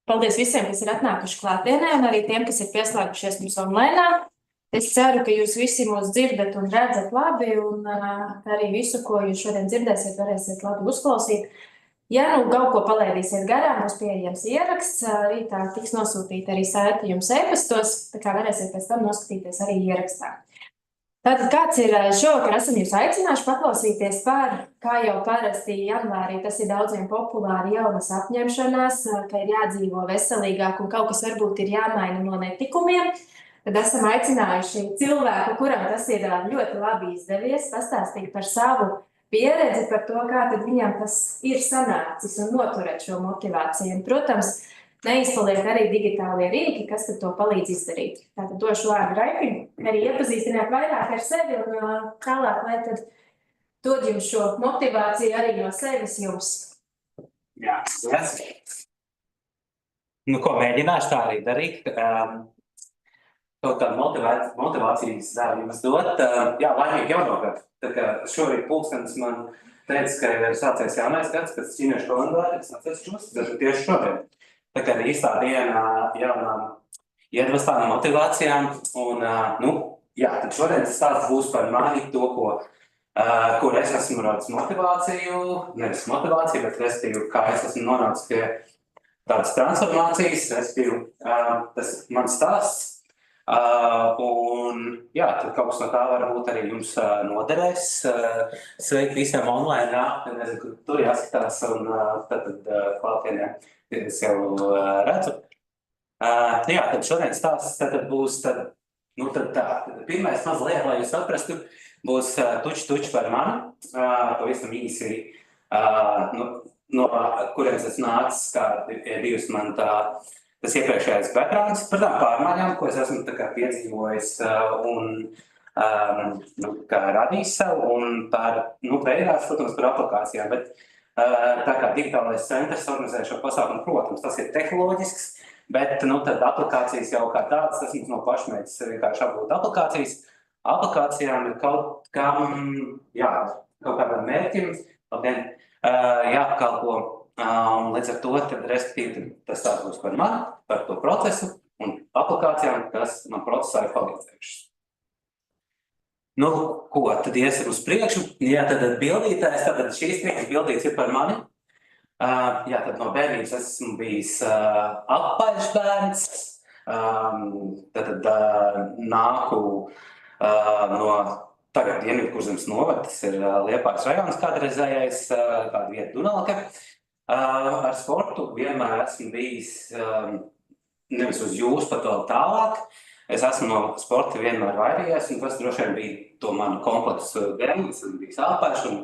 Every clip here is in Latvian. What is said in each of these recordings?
Paldies visiem, kas ir atnākuši klātienē, un arī tiem, kas ir pieslēgušies mums online. Es ceru, ka jūs visi mūs dzirdat un redzat labi, un arī visu, ko jūs šodien dzirdēsiet, varēsiet labi uzklausīt. Ja nu kaut ko palaidīsiet garām, būs pieejams ieraksts. Rītā tiks nosūtīti arī saiti jums e-pastos, tā kā varēsiet pēc tam noskatīties arī ierakstā. Tātad kāds ir šovakar, esam jūs aicinājuši paklausīties par, kā jau parasti janvārī, tas ir daudziem populāri jaunas apņemšanās, ka ir jādzīvo veselīgāk un kaut kas varbūt ir jāmaina no netikumiem. Tad esam aicinājuši cilvēku, kuram tas ir ļoti labi izdevies, pastāstīt par savu pieredzi, par to, kā tad viņam tas ir sanācis un noturēt šo motivāciju. Un, protams, neizpaliek arī digitālie rīki, kas tad to palīdz izdarīt. Tātad došu vārdu Raipim, arī iepazīstināt vairāk ar sevi un tālāk, lai tad dod jums šo motivāciju arī no sevis jums. Jā, nu, ko mēģināšu tā arī darīt. Kaut tādu motivācijas jums dot. Jā, laimīgi jaunogad. Tā kā šorīt pulkstenis man teica, ka ir sācies jaunais gads, pēc ķīniešu kalendāra, es atceros tieši šodien. Tā kā ir īstā diena jaunām iedvestām motivācijām. Un, jā, tad šodien stāsts būs par mani to, kur es esmu radis motivāciju, nevis motivāciju, bet respektīvi, kā es esmu nonācis pie tādas transformācijas, respektīvi, tas ir mans stāsts. Un, jā, tad kaut kas no tā varbūt arī jums noderēs. Sveiki visiem online, nezinu, kur tur jāskatās un tad klātienē. Es jau redzu. Jā, tad šodien stāsts tad būs, tad tā. Pirmais mazliet, lai jūs saprastu, būs tuči par mani. Pavisam īsi, no kurienes es nācis, kā ir bijusi man tas iepriekšējais backgrounds par tām pārmaiņām, ko es esmu tā kā piedzīvojis un kā radījis sev un par, beigās, protams, par aplikācijām, bet tā kā digitālais centrs organizē šo pasākumu, protams, tas ir tehnoloģisks, bet tad aplikācijas jau kā tādas, tas mums no pašmērķis vienkārši apgūt aplikācijas. Aplikācijām ir kaut kādam mērķim, jāapkalpo, un līdz ar to, tad respektīvi, tas tāds būs par mani, par to procesu un aplikācijām, kas man procesā ir palīdzējušas. Ko, tad iesim uz priekšu. Jā, tad bildītājs, tad šīs trīs bildītes ir par mani. Jā, tad no bērnības esmu bijis apaļš bērns. Tad nāku no tagad Dienvidkurzemes novada, tas ir Liepājas rajons kādreizējais, kāda vieta Dunalka. Ar sportu vienmēr esmu bijis nevis uz jūs, pat vēl tālāk. Es esmu no sporta vienmēr vairījies, un tas droši vien bija to manu kompleksu gēnu. Es esmu bijis āpēš, un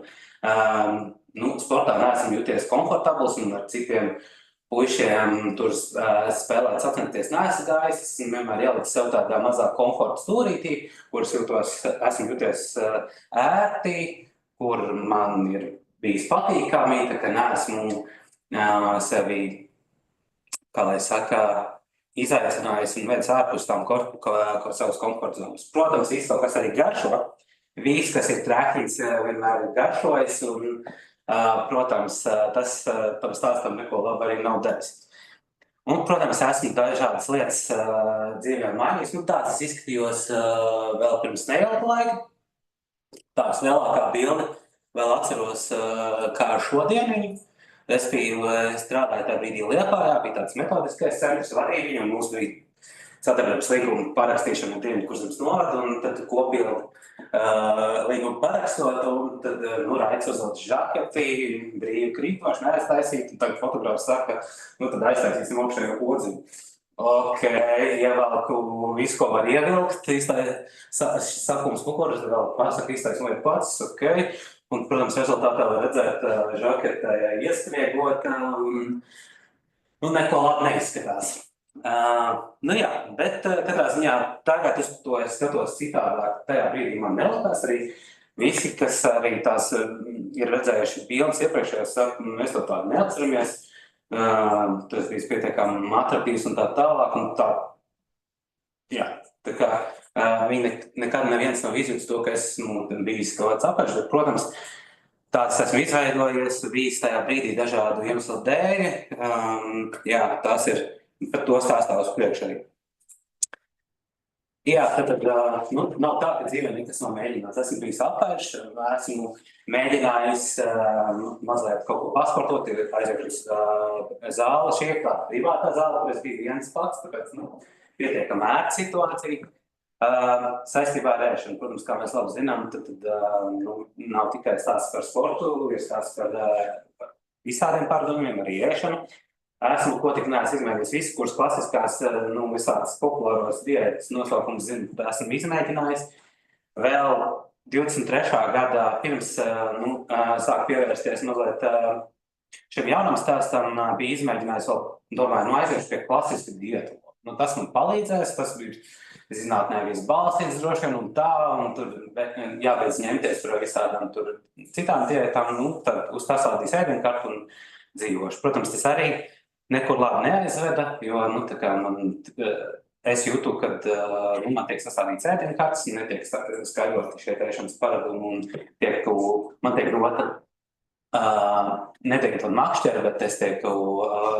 sportā neesmu jūties komfortabls, un ar citiem puišiem tur spēlēt sacensties neesmu gājis. Es vienmēr ieliku sev tādā mazā komforta stūrītī, kuras esmu jūties ērti, kur man ir bijis patīkami, tā ka neesmu sevi, kā lai saka, izaicinājis un veids ārpus tām savas komforta zonas. Protams, viss kaut kas arī garšo. Viss, kas ir trekins, vienmēr ir garšojis, un, protams, tas tam stāstam neko labu arī nav devis. Un, protams, esmu dažādas lietas dzīvē mainījis. Tāds es izskatījos vēl pirms neilga laika. Tāds lielākā bilde vēl atceros, kā ar šodien viņu. Es strādāju tajā brīdī Liepājā, bija tāds metodiskais centrs, vadīja viņu, un mums bija sadarbības līguma parakstīšana ar Dienvidkurzemes novadu, un tad kopildu līgumu parakstot, un tad Raids uzvilc žaketi, brīvi krītoši, neaiztaisīt, un tagad fotogrāfs saka, tad aiztaisīsim augšējo podziņu. Ok, ievelku visu, ko var ievilkt, sakums mukuras, vēl pasaka iztaismu lietu pats, ok. Un, protams, rezultātā var redzēt žaketē iespriegot, neko labi neizskatās. Jā, bet katrā ziņā tagad es to skatos citādāk. Tajā brīdī man nelikās arī visi, kas arī tās ir redzējuši bildes iepriekšējās, mēs to tādu neatceramies. Tas bija pietiekami atraktīvs un tā tālāk. Un tā, jā, tā kā viņi nekad neviens nav izjūtis to, ka esmu bijis kaut kāds apaļš, bet, protams, tāds esmu izveidojies, bijis tajā brīdī dažādu iemeslu dēļ. Jā, tās ir, par to stāstā uz priekšu arī. Jā, tad nav tā, ka dzīvē nekas nav mēģināts. Esmu bijis apvērš, esmu mēģinājis mazliet kaut ko pasportot, aiziešu uz zāli, šī ir tā privātā zāle, kur es biju viens pats, tāpēc pietiekami ērta situācija. Saistībā ar ēšanu, protams, kā mēs labi zinām, tad nav tikai stāsts par sportu, ir stāsts par visādiem pārdomiem, arī ēšanu. Esmu, ko tik neesmu izmēģinājis visu, kuras klasiskās, visādas populāros diētas nosaukums zinu, esmu izmēģinājis. Vēl 23. gadā pirms sāk pievērsties mazliet šim jaunam stāstam, bija izmēģinājis vēl, domāju, aiziešu pie klasiska diētu. Tas man palīdzēs, tas bija zinātnē viss balstīts droši vien un tā, un tur jābeidz ņemties par visādām tur citām diētām, tad uz tā sādīs ēdienkartu un dzīvošu. Protams, tas arī nekur labi neaizveda, jo es jūtu, kad man tiek sastādīts ēdienkartes, netiek skaidroti šie ēšanas paradumi un man tiek dota, netiek dota makšķera, bet es tieku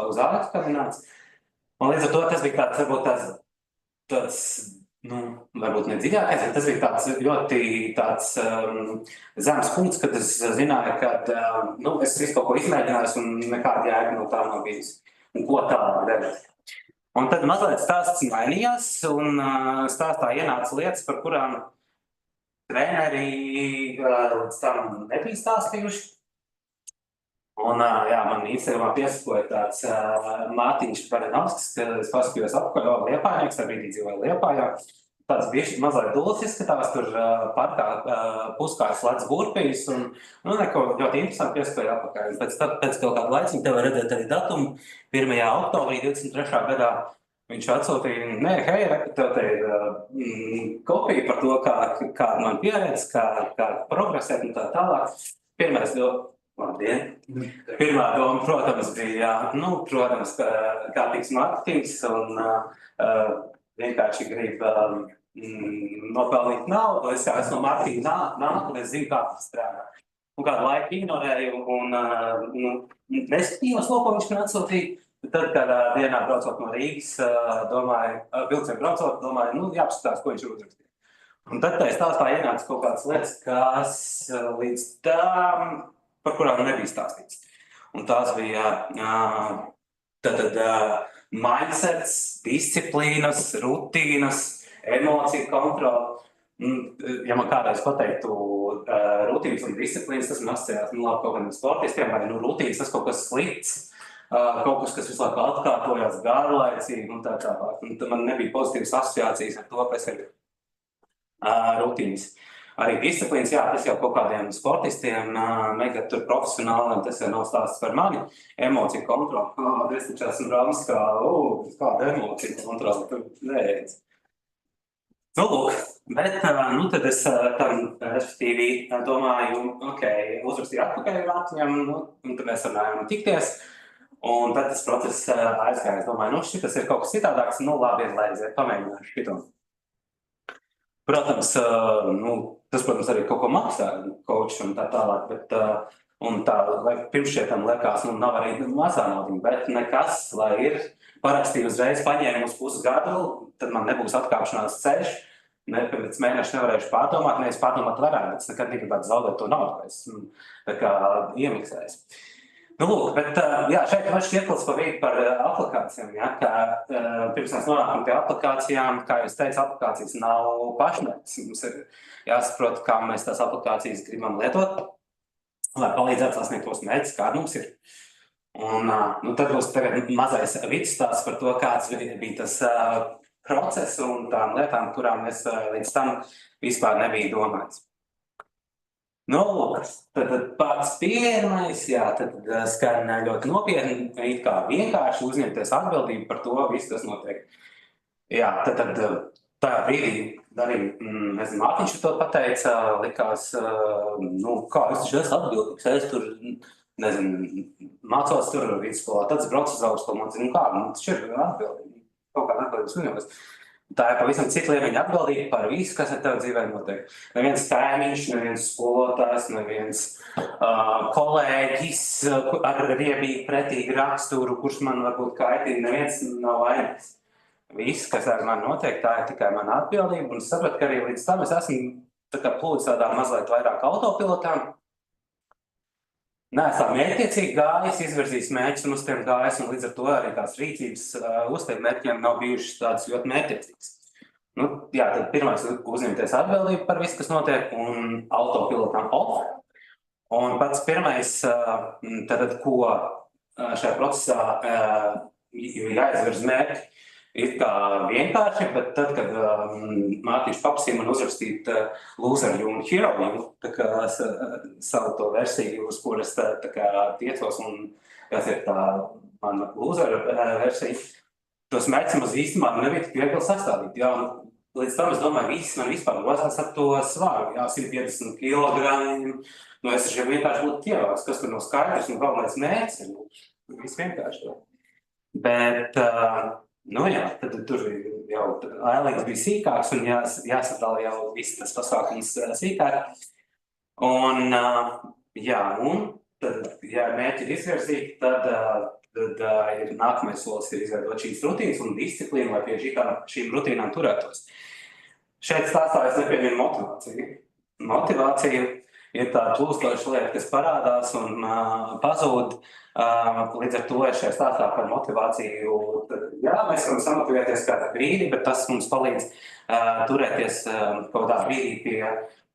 uz ārstu kabināts. Un līdz ar to tas bija tāds, varbūt tāds varbūt ne dziļākais, bet tas bija tāds ļoti zems punkts, kad es zināju, ka es visu kaut ko izmēģinājos un nekāda jēga no tā nav bijis. Un ko tālāk darīt. Un tad mazliet stāsts mainījās, un stāstā ienāca lietas, par kurām treneri līdz tam nebija stāstījuši. Un man Instagramā piesakoja tāds Mārtiņš Baranovskis, kad es paskatījos apakaļ Liepājnieks, tā brīdī dzīvoja Liepājā. Tāds bišķi mazliet dulls izskatās, tur parkā puskājas lec burpijas, un neko ļoti interesanti piesakoja apakaļ. Pēc kaut kādu laiciņu tev var redzēt arī datumu, 1. oktobrī 23. gadā viņš atsūtīja, hei, tev te ir kopija par to, kāda man pieredze, kā progresēt un tā tālāk. Pirmā doma, protams, bija, kārtīgs mārketings un vienkārši grib nopelnīt naudu. Es no mārketinga nāku, un es zinu, kā tas strādā. Un kādu laiku ignorēju un neskatījos, ko viņš man atsūtīja. Tad kādā dienā braucot no Rīgas, vilcienu braucot, domāju, jāpaskatās, ko viņš ir uzrakstījis. Un tad tā stāstā ienāca kaut kādas lietas, kas līdz tam, par kurām nebija stāstīts. Un tās bija mindsets, disciplīnas, rutīnas, emociju kontroli. Ja man kādreiz pateiktu rutīnas un disciplīnas, tas man asociējās labi kaut kādiem sportistiem, vai rutīnas, tas kaut kas slikts, kaut kas visu laiku atkārtojās garlaicīgi un tā tālāk. Un man nebija pozitīvas asociācijas ar to, kas ir rutīnas. Arī disciplīnas, tas jau kaut kādiem sportistiem, mega tur profesionāliem, tas jau nav stāsts par mani. Emociju kontroli, es taču esmu rāms, kāda emociju kontroli, tur neredz. Lūk, bet tad es tam, respektīvi, domāju, uzrakstīju atpakaļ Mārtiņam, un tad mēs runājām tikties. Un tad tas process aizgāja. Es domāju, šitas ir kaut kas citādāks, labi, ir lai pamēģināšu šito. Protams, tas, protams, arī kaut ko maksā, coach un tā tālāk, bet pirms šietam liekas, nav arī mazā naudiņa, bet nekas, lai ir. Parakstīju uzreiz, paņēmu uz pusgadu, tad man nebūs atkāpšanās ceļš, pēc mēneša nevarēšu pārdomāt, es pārdomāt varētu, bet es nekad negribētu zaudēt to naudu, ko es tā kā iemiksējis. Lūk, bet šeit var šķieklis par aplikācijām, ka pirms mēs nonākam pie aplikācijām, kā jūs teicu, aplikācijas nav pašnēs. Mums ir jāsaprot, kā mēs tās aplikācijas gribam lietot, lai palīdzētu sasniegt tos mērķus, kādi mums ir. Un tad būs tagad mazais vidstāsts par to, kāds bija tas process un tām lietām, kurām es līdz tam vispār nebija domājis. Tad pats pirmais, tad skan ļoti nopietni, it kā vienkārši uzņemties atbildību par to visu, kas notiek. Tad tajā brīdī arī, nezinu, Mārtiņš to pateica, likās, kā es taču esmu atbildīgs, es tur, nezinu, mācos tur vidusskolā, tad es braucu uz augstskolu, man zinu, kā, tas ir atbildīgi, kaut kāda atbildības uzņemas. tā ir pavisam cita līmeņa atbildība par visu, kas ar tev dzīvē notiek. Neviens tēmiņš, neviens skolotājs, neviens kolēģis ar riebīgu, pretīgu raksturu, kurš man varbūt kaitina, neviens nav vainīgs. Viss, kas ar mani notiek, tā ir tikai mana atbildība, un es sapratu, ka arī līdz tam es esmu plūdis tādā mazliet vairāk autopilotām. Neesam mērķtiecīgi gājis, izvirzījis mērķus un uz tiem gājis, un līdz ar to arī tās rīcības uz tiem mērķiem nav bijušas tādas ļoti mērķtiecīgas. Nu, jā, tad pirmais uzņemties atbildību par visu, kas notiek, un autopilotām off. Un pats pirmais, tad, ko šajā procesā jāizvirz mērķi, ir kā vienkārši, bet tad, kad Mārtiņš paprasīja man uzrakstīt Loser You un Hero You, tā kā savu to versiju, uz kuras tā kā tiecos, un kas ir tā mana Loser versija, tos mērķus maz īstenībā nebija tik viegli sastādīt. Jā, līdz tam es domāju, viss man vispār grozās ar to svaru, jā, 150 kilogramiem, nu es taču vienkārši būtu ievērs, kas tur nav skaidrs, un galvenais mērķis ir, viss vienkārši. Bet, nu jā, tad tur jau ailīgs bija sīkāks un jāsadala jau viss tas pasākums sīkāk. Un, jā, un tad, ja mērķi ir izvirzīti, tad ir nākamais solis ir izveidot šīs rutīnas un disciplīnu, lai pie šīm rutīnām turētos. Šeit stāstā es nepieminu motivāciju. Motivācija ir tā plūstoša lieta, kas parādās un pazūd. Līdz ar to es šeit stāstā par motivāciju. Jā, mēs varam samotivēties kādā brīdī, bet tas mums palīdz turēties kaut kādā brīdī pie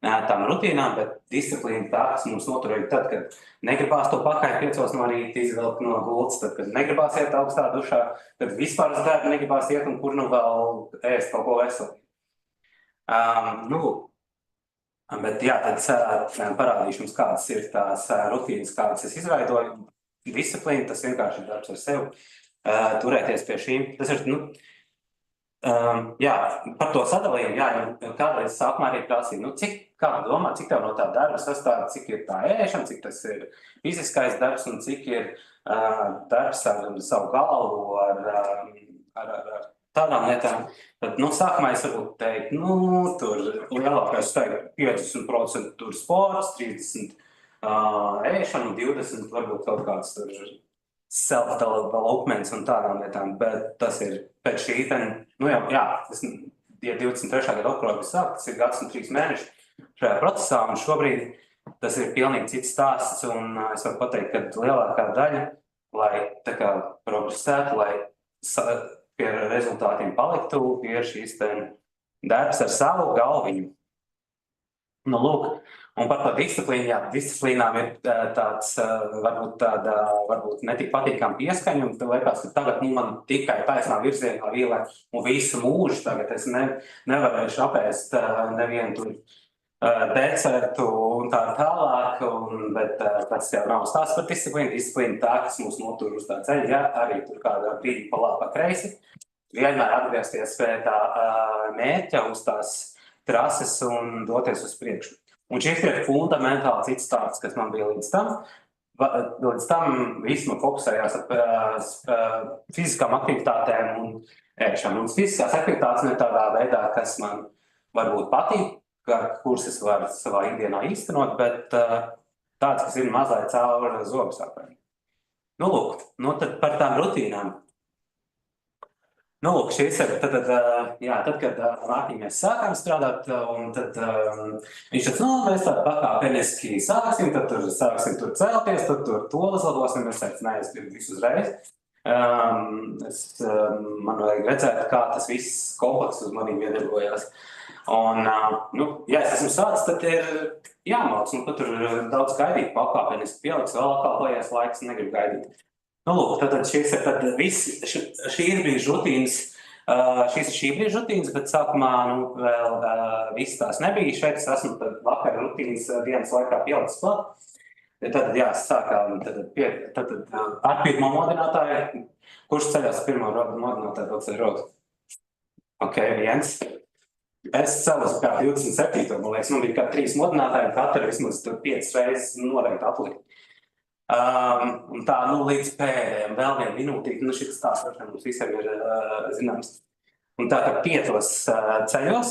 tām rutīnām, bet disciplīna tā, kas mums noturēja tad, kad negribās to pakaļ 5 no rīta izvilkt no gultas, tad, kad negribās iet augstā dušā, kad vispār uz darbu negribās iet un kur nu vēl ēst kaut ko veselīgu. Bet jā, tad parādīšu jums, kādas ir tās rutīnas, kādas es izveidoju. Disciplīna, tas vienkārši ir darbs ar sevi, turēties pie šīm. Tas ir, jā, par to sadalījumu, jā, kādreiz sākumā arī prasīja, kā domā, cik tev no tā darba sastāv, cik ir tā ēšana, cik tas ir fiziskais darbs un cik ir darbs ar savu galvu, ar tādām lietām. Tad, sākumā es varbūt teikt, tur lielākais 50% tur sports, 30% ēšanu, 20 varbūt kaut kāds tur self-developments un tādām lietām, bet tas ir pēc šī, jā, 23. gada oktobrī sāk, tas ir gads un 3 mēneši šajā procesā, un šobrīd tas ir pilnīgi cits stāsts, un es varu pateikt, ka lielākā daļa, lai tā kā progresētu, lai pie rezultātiem paliktu, ir šīs darbs ar savu galviņu. Lūk, un par to disciplīnu, jā, disciplīnām ir tāds, varbūt netik patīkam pieskaņu, un liekas, ka tagad man tikai taisnā virzienā vīlē, un visu mūžu tagad es nevarēšu apēst nevienu tur decertu un tā tālāk, bet tas jau nav stāsts par disciplīnu. Disciplīna tā, kas mūs notur uz tā ceļa, jā, arī tur kādā brīdī pa labi pa kreisi. Vienmēr atgriezties pie tā mērķa uz tās trases un doties uz priekšu. Un šis ir fundamentāli cits stāsts, kas man bija līdz tam. Līdz tam viss man fokusējās fiziskām aktivitātēm un ēšanu. Un fiziskās aktivitātes ne tādā veidā, kas man varbūt patīk, kuras es varu savā ikdienā īstenot, bet tāds, kas ir mazliet caur zobu sāpēm. Lūk, tad par tām rutīnām. Lūk, šis ir, tad, kad Mārtiņu mēs sākām strādāt, un tad viņš teica, mēs tādu pakāpeniski sāksim, tad sāksim tur celties, tad tur to uzlabosim, es teicu, es gribu visu uzreiz. Man vajag redzēt, kā tas viss komplekss uz manīm iedarbojās. Un, ja es esmu sācis, tad ir jāmāc, un tur daudz gaidīt pakāpeniski pieliks, vēl atkal paies laiks, negribu gaidīt. Lūk, tad šis ir šī ir brīža rutīnas, šīs ir šī brīža rutīnas, bet sākumā vēl viss tās nebija. Šeit es esmu vakar rutīnas dienas laikā pielicis klāt. Tad sākām ar pirmo modinātāju. Kurš ceļās pirmo modinātāju pacēl roku? Ok, viens. Es celos kā 27. Man liekas, man bija kā 3 modinātāji, katra vismaz 5 reizes noteikti atlikt. Un tā, līdz pēdējiem vēl vienu minūtī, šis stāsts mums visiem ir zināms. Un tātad 5 ceļos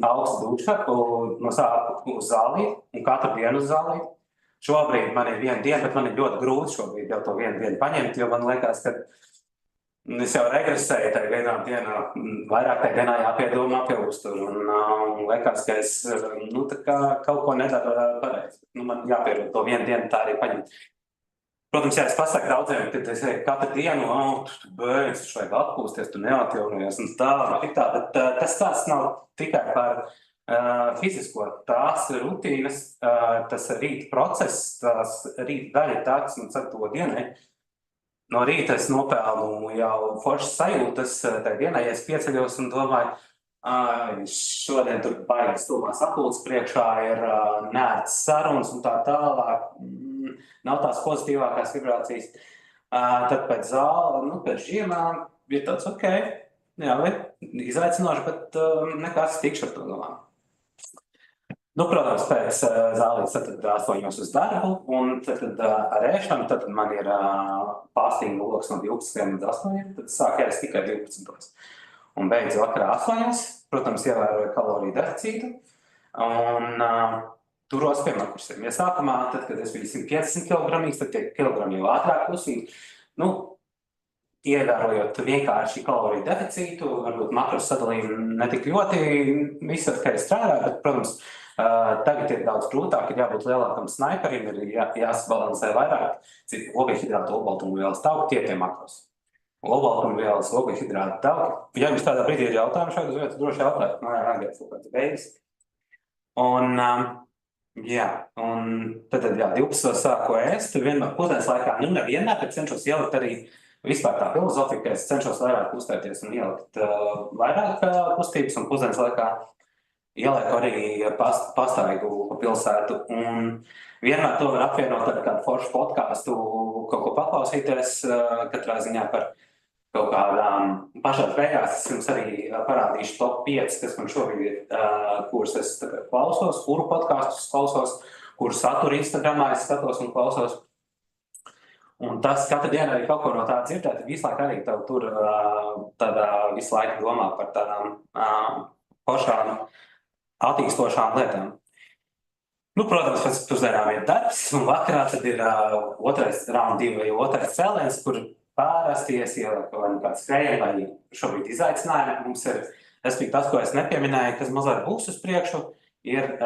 augsta duša no sāku uz zālī un katru dienu uz zālī. Šobrīd man ir 1 diena, bet man ir ļoti grūti šobrīd jau to 1 dienu paņemt, jo man liekas, ka es jau regresēju tajā vienā dienā, vairāk tajā dienā jāpiedomā pie uzturu. Un liekas, ka es tā kā kaut ko nedaru pareizi. Man jāpierod to 1 dienu tā arī paņemt. Protams, ja es pasaku daudziem, kad es eju katru dienu, tu beidz, tu vajag atpūsties, tu neatjaunojies un tā, bet tas tāds nav tikai par fizisko. Tās rutīnas, tas rīta process, tās rīta daļa tā, kas man saka to dienai. No rīta es nopelnu jau foršas sajūtas tajā dienā, ja es pieceļos un domāju, šodien tur baigas stulbās apulces priekšā ir nērts sarunas un tā tālāk. Nav tās pozitīvākās vibrācijas. Tad pēc zāla, pēc žiemām ir tāds izaicinoši, bet nekas tikšu ar to galā. Protams, pēc zālītes tad 8 uz darbu, un tad ar ēšanu, tad man ir pārstīgu loks no 12 līdz 8, tad sāk ēst tikai 12. Un beidz vakarā 8, protams, ievēroju kaloriju deficītu, un turos pie makursiem. Ja sākumā, tad, kad es biju 150 kg, tad tie kilogrami jau ātrāk un, ievērojot vienkārši kaloriju deficītu, varbūt makros sadalījumu netik ļoti visapkārt strādāju, bet, protams, tagad ir daudz grūtāk, ir jābūt lielākam snaiperim, ir jāsabalansē vairāk, cik ogļhidrātu, olbaltumvielas tauki tie makros. Olbaltumvielas, ogļhidrātu tauki. Ja jums tādā brīdī ir jautājumi šeit uz vietas, droši jautāt, jāgaies kaut kāds beigas. Un tad 12. sāku ēst, vienmēr pusdienas laikā, nevienmēr, bet cenšos ielikt arī vispār tā filozofija, ka es cenšos vairāk uztēties un ielikt vairāk kustības un pusdienas laikā ielieku arī pastaigu pa pilsētu. Un vienmēr to var apvienot ar kādu foršu podcastu, kaut ko paklausīties, katrā ziņā par kaut kādām pašās beigās. Es jums arī parādīšu top 5, kas man šobrīd ir, kurus es klausos, kuru podkastus klausos, kuru saturu Instagramā es skatos un klausos. Un tas katru dienu arī kaut ko no tā dzirdēt, visu laiku arī tev tur tādā visu laiku domā par tādām pašām attīstošām lietām. Protams, pēc pusdienām ir darbs, un vakarā tad ir otrais round 2 vai otrais cēliens, kur pārasti ielieku vai kāds skrējienu vai šobrīd izaicinājumi. Mums ir, tas, ko es nepieminēju, kas mazliet būs uz priekšu, ir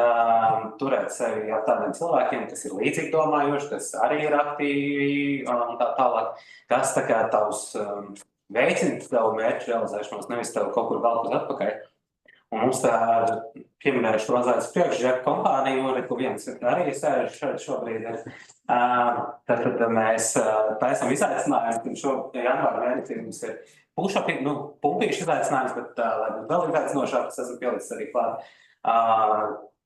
turēt sevi ar tādiem cilvēkiem, kas ir līdzīgi domājoši, kas arī ir aktīvi un tā tālāk, kas tā kā tavs veicina tavu mērķu realizēšanos, nevis tev kaut kur velk uz atpakaļ. Un mums tā pieminējuši to mazliet priekšžēku kompāniju, un ko viens arī sēž šeit šobrīd ir. Tad mēs taisam izaicinājumu, un janvāra mēnesī mums ir push-upi, pumpīšu izaicinājums, bet lai būtu vēl izaicinošāk, es esmu pielicis arī klāt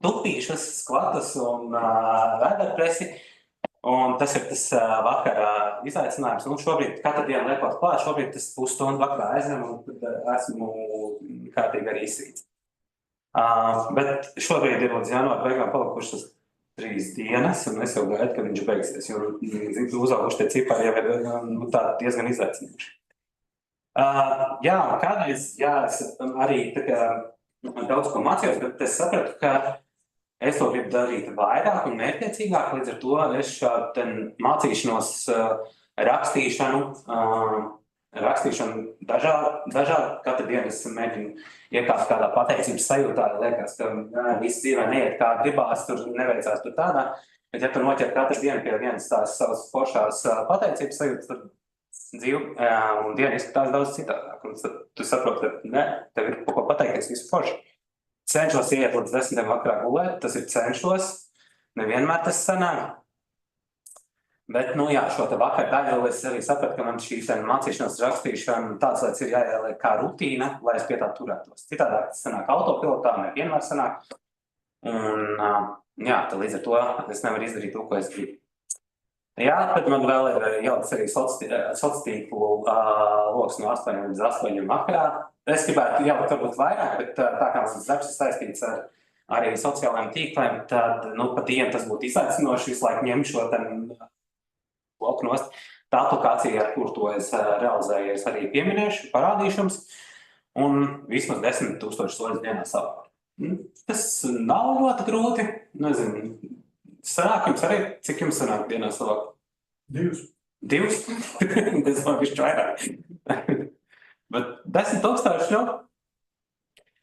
tupīšas, skvatus un vēderpresi. Un tas ir tas vakara izaicinājums. Un šobrīd katru dienu liekot klāt, šobrīd tas pusstundu vakarā aizņem, un tad esmu kārtīgi arī izsīts. Bet šobrīd ir līdz janvāra beigām palikušas 3 dienas, un es jau gaidu, ka viņš beigsies, jo uzauguši tie cipari jau ir diezgan izaicinoši. Kādreiz, es arī daudz ko mācījos, bet es sapratu, ka es to gribu darīt vairāk un mērķtiecīgāk, līdz ar to es šādu mācīšanos rakstīšanu dažādi, katru dienu es mēģinu iekāpt kādā pateicības sajūtā, liekas, ka viss dzīvē neiet kā gribās, tur neveicās tur tādā, bet ja tu noķer katru dienu pie vienas tās savas foršās pateicības sajūtas, tad dzīve un diena izskatās daudz citādāk, un tu saproti, ka tev ir ko pateikties visu forši. Cenšos iet līdz 10 vakarā gulēt, tas ir cenšos, nevienmēr tas sanāk. Bet, šo te vakaru daļu es arī sapratu, ka man šī mācīšanās rakstīšana tāds lietas ir jāieliek kā rutīna, lai es pie tā turētos. Citādāk tas sanāk autopilotā, nevienmēr sanāk. Un, tad līdz ar to es nevaru izdarīt to, ko es gribu. Tad man vēl ir jāliec arī sociātīklu loks no 8 līdz 8 vakarā. Es gribētu jāliek varbūt vairāk, bet tā kā mans darbs ir saistīts ar arī sociālajiem tīkliem, tad, pa dienu tas būtu izaicinoši, visu laiku ņem šo loknost. Tā aplikācija, ar kur to es realizēju, es arī pieminēšu, parādīšu jums. un vismaz 10 000 soļus dienā savākt. Tas nav ļoti grūti. Nezinu, sanāk jums arī, cik jums sanāk dienā savākt? 2. 2? Tas man bišķi vairāk. Bet 10 000, nu,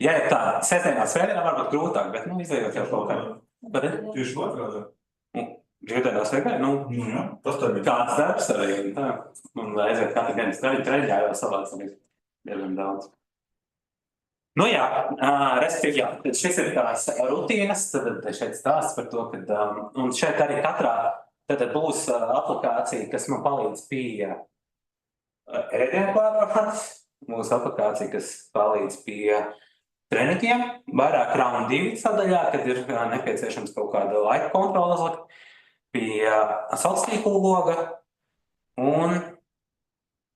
ja ir tā, sestdienā, svētdienā varbūt grūtāk, bet, nu, izējot jau kaut kā. Bet, Tieši otrādi. brīvdienās vajag, nu, Jā, tas tā ir. kāds darbs arī, un tā. Un aiziet katru dienu treņģā jau savāc arī diezgan daudz. Nu jā, respektīvi, jā, tad šis ir tās rutīnas, tad šeit stāsts par to, ka, un šeit arī katrā, tad būs aplikācija, kas man palīdz pie ēdienu pārvākt, būs aplikācija, kas palīdz pie treniņiem, vairāk round 2 sadaļā, kad ir nepieciešams kaut kāda laika kontrola uzlikt, pie sociālā tīkla loga un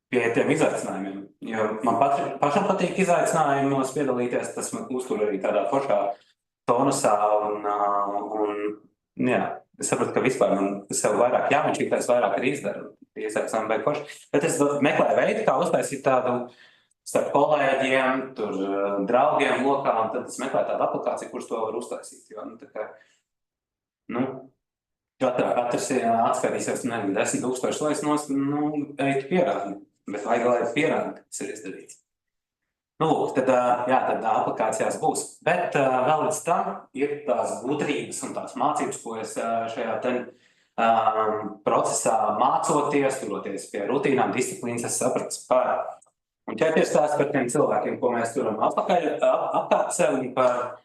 pie tiem izaicinājumiem. Jo man pašam patīk izaicinājumos piedalīties, tas man uztur arī tādā foršā tonusā un jā, es sapratu, ka vispār man sev vairāk jāmenšīgtais, vairāk arī izdaru. Izaicinājumi vajag forši. Bet es meklēju veidu, kā uztaisīt tādu starp kolēģiem, tur draugiem lokā, un tad es meklēju tādu aplikāciju, kurš to var uztaisīt. Jo, nu, tā kā, nu, katrs atskaitīsies, nezinu, 10 000 laisnos, nu, eitu pierādi. Bet vajag, lai pierādi, kas ir izdarīts. Nu, lūk, tad, jā, tad aplikācijās būs. Bet vēl līdz tam ir tās gudrības un tās mācības, ko es šajā procesā mācoties, turoties pie rutīnām, disciplīnas, es sapratu par. Un ķerties tās par tiem cilvēkiem, ko mēs turam apkārt sev un par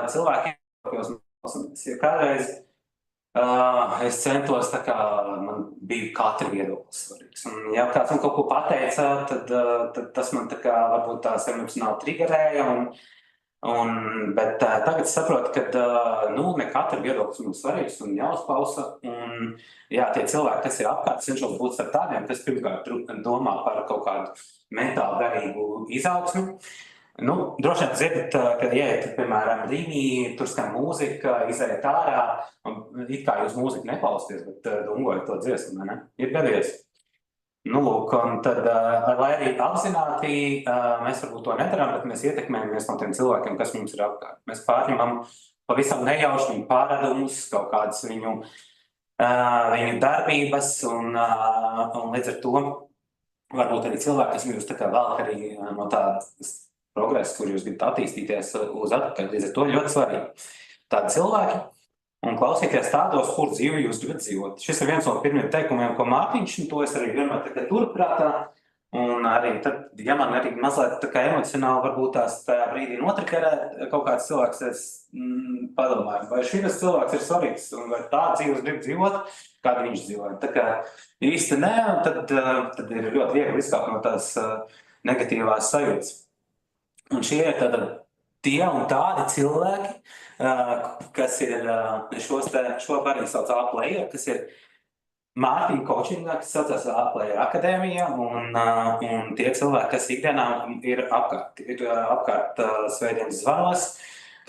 cilvēkiem, kas ja kādreiz es centos, tā kā man bija katra viedoklis svarīgs. Un ja kāds man kaut ko pateica, tad tas man tā kā varbūt tās emocionāli triggerēja. Bet tagad saprotu, ka nu, ne katra viedoklis man svarīgs un jāuzklausa. Un jā, tie cilvēki, kas ir apkārt, cenšos būt ar tādiem, kas pirmkārt domā par kaut kādu mentāli garīgu izaugsmi. Nu, droši vien dzirdat, ka ieiet, piemēram, Rīgī, tur skan mūzika, izējiet ārā, un it kā jūs mūziku neklausties, bet dungojat to dziesmu, ne? Ir gadījies. Nu, lūk, un tad, lai arī apzināti, mēs varbūt to nedarām, bet mēs ietekmējamies no tiem cilvēkiem, kas mums ir apkārt. Mēs pārņemam pavisam nejauši viņu pārādumus, kaut kādas viņu darbības, un līdz ar to varbūt arī cilvēki, kas jūs tā kā velk arī no tādas progresu, kur jūs gribat attīstīties uz atpakaļ. Līdz ar to ļoti svarīgi tādi cilvēki un klausīties tādos, kur dzīvi jūs gribat dzīvot. Šis ir viens no pirmiem teikumiem, ko Mārtiņš, un to es arī vienmēr tagad turprātā. Un arī tad, ja man arī mazliet tā kā emocionāli varbūt tās tajā brīdī notrikerē kaut kāds cilvēks, es padomāju, vai šis cilvēks ir svarīgs un vai tā dzīves grib dzīvot, kāda viņš dzīvoja. Tā kā īsti nē, un tad ir ļoti viegli izkāpt no tās negatīvās sajūtas. Un šie ir tāda tie un tādi cilvēki, kas ir šo arī sauc A-player, kas ir Mārtiņa coachingā, kas saucās A-player akadēmija, un tie cilvēki, kas ikdienā ir apkārt svētdienas zvanos,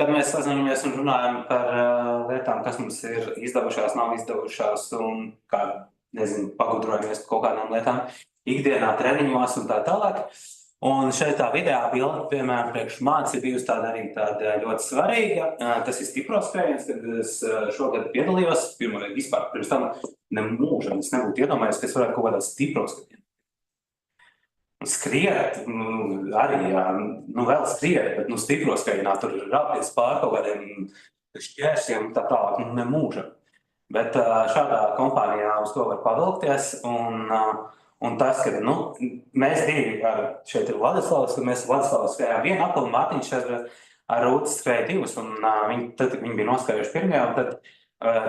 kad mēs sazinamies un runājam par lietām, kas mums ir izdevušās, nav izdevušās, un kā, nezinu, pagudrojamies kaut kādām lietām ikdienā treniņos un tā tālāk. Un šeit tā video bilde, piemēram, priekš manis ir bijusi tāda ļoti svarīga. Tas ir stipro skrējiens, kad es šogad piedalījos. Pirmoreiz vispār pirms tam nemūžam, es nebūtu iedomājies, ka es varētu kaut kādā stipro skrējienā. Skriet, arī, jā, vēl skriet, bet stipro skrējienā tur rāpties pār kaut kādiem šķērsiem tā tālāk, nemūžam. Bet šādā kompānijā uz to var pavilkties un tas, ka mēs divi, šeit ir Vladislavs, ka mēs Vladislavs skrējām vienu apli, Mārtiņš ar Rūti skrēja divas, un viņi bija noskrējuši pirmajā, un tad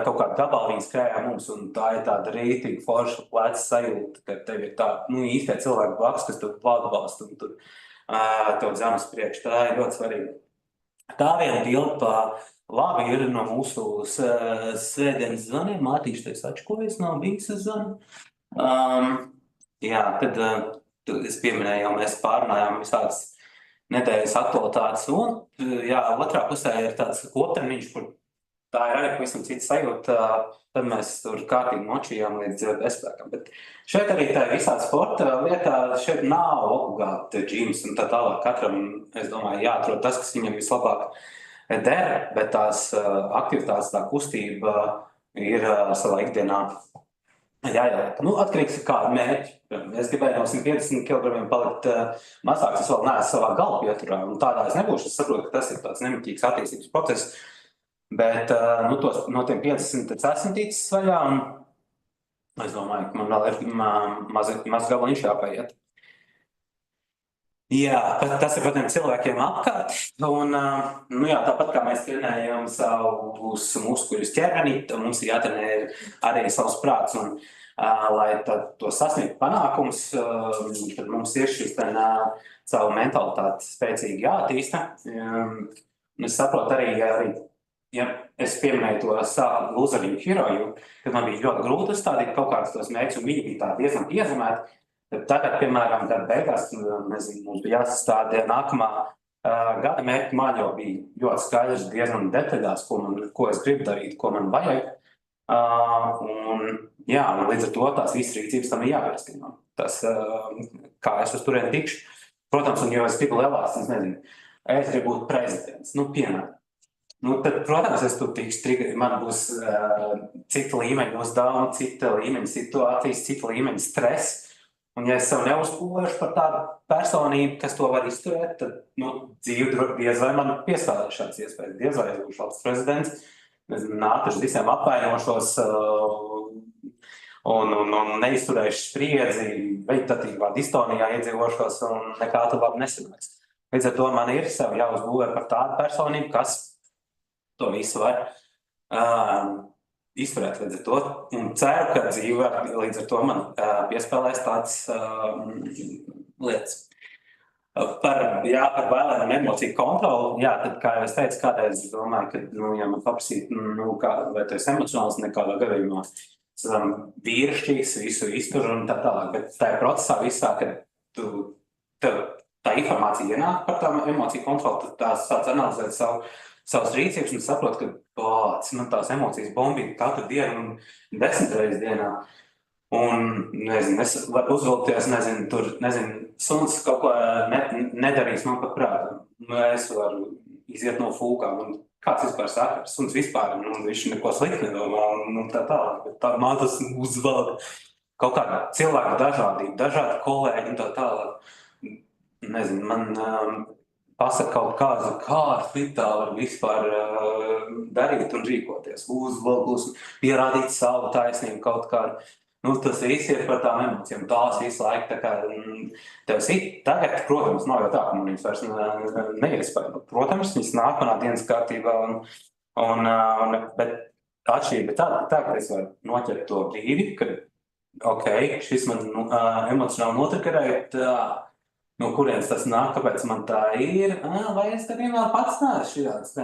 kaut kādu gabalu viņi skrējā mums, un tā ir tāda rītīga forša pleca sajūta, ka tev ir tā, īstie cilvēki blakus, kas tev atbalsta, un tur tev zemes priekš, tā ir ļoti svarīga. Tā viena bilde labi ir no mūsu svētdienas zvaniem, Mārtiņš te sačkojas, nav bijis uz zvanu. Jā, tad es pieminēju, jau mēs pārunājām visādas nedēļas aktualitātes, un jā, otrā pusē ir tāds koptermiņš, kur tā ir arī pavisam cita sajūta, tad mēs tur kārtīgi močījām līdz bezspēkam. Bet šeit arī tā visā sporta lietā, šeit nav obligāti džims un tā tālāk. Katram, es domāju, jāatrod tas, kas viņam vislabāk der, bet tās aktivitātes, tā kustība ir savā ikdienā jāieliek. Nu, atkarīgs ir kādu mērķi. Es gribēju no 150 kg palikt mazāks, es vēl neesmu savā gala pieturā, un tādā es nebūšu. Es saprotu, ka tas ir tāds nemitīgs attīstības process, bet nu, no tiem 50 es esmu ticis vaļā, un es domāju, ka man vēl ir maz gabaliņš jāpaiet. Jā, tas ir par tiem cilvēkiem apkārt, un nu jā, tāpat kā mēs trenējam savus muskuļus ķermenī, mums ir jātrenē arī savs prāts, un lai to sasniegt panākums, tad mums ir šis savu mentalitāti spēcīgi jāattīsta. Un es saprotu arī, ja es pieminēju to savu lūzeriņu heroju, kad man bija ļoti grūti uzstādīt kaut kādus tos mērķus, un viņi bija tā diezgan piezemēti. Tagad, piemēram, gada beigās, nezinu, mums bija jāsastāda nākamā gada mērķi, man jau bija ļoti skaidrs diezgan detaļās, ko es gribu darīt, ko man vajag. Un līdz ar to tās visas rīcības tam ir jāpieskino. Tas, kā es uz turieni tikšu. Protams, un jo es gribu lielās, es nezinu, es gribu būt prezidents, piemēram. Tad, protams, es tur tikšu, man būs cita līmeņa uzdevuma, cita līmeņa situācijas, cita līmeņa stress. Un ja es sev neuzpūlēšu par tādu personību, kas to var izturēt, tad dzīve diez vai man piespēlē šāds iespējas. Diez vai es būšu valsts prezidents, nākuši visiem apvainošos un neizturēšu spriedzi, vegetatīvā distonijā iedzīvošos un nekā tu labi nesanāks. Līdz ar to man ir sev jāuzbūvē par tādu personību, kas to visu var izturēt līdz ar to, un ceru, ka dzīve līdz ar to man piespēlēs tādas lietas. Par bailēm un emociju kontroli, tad, kā jau es teicu, kādreiz es domāju, ka, ja man paprasīt, vai tu esi emocionāls nekādā gadījumā, esam vīrišķīgs, visu iztur un tā tālāk, bet tajā procesā visā, kad tā informācija ienāk par tām emociju kontroli, tad tās sāc analizēt savas rīcības un saprot, ka man tās emocijas bombīt katru dienu un 10 reizes dienā. Un, nezinu, es varu uzvilkties, suns kaut ko nedarīs man pat prātam. Es varu iziet no fūkām, un kāds vispār saka, suns vispār, viņš neko slikti nedomā, un tā tālāk. Bet tā man tas uzvalda kaut kāda cilvēka dažādība, dažādi kolēģi un tā tālāk. Nezinu, man pasaka kaut kādu, kā tā var vispār darīt un rīkoties, uzvalgus, pierādīt savu taisnību kaut kādu. Tas viss ir par tām emocijām, tās visu laiku, tā kā tev tagad, protams, nav jau tā, ka man viņas vairs neiespēja. Protams, viņas nāk manā dienas kārtībā, bet atšķirība tāda, ka es varu noķert to brīdi, ka, šis man emocionāli notrigerēja, no kurienes tas nāk, kāpēc man tā ir, vai es tad vienmēr pats neesmu šāds,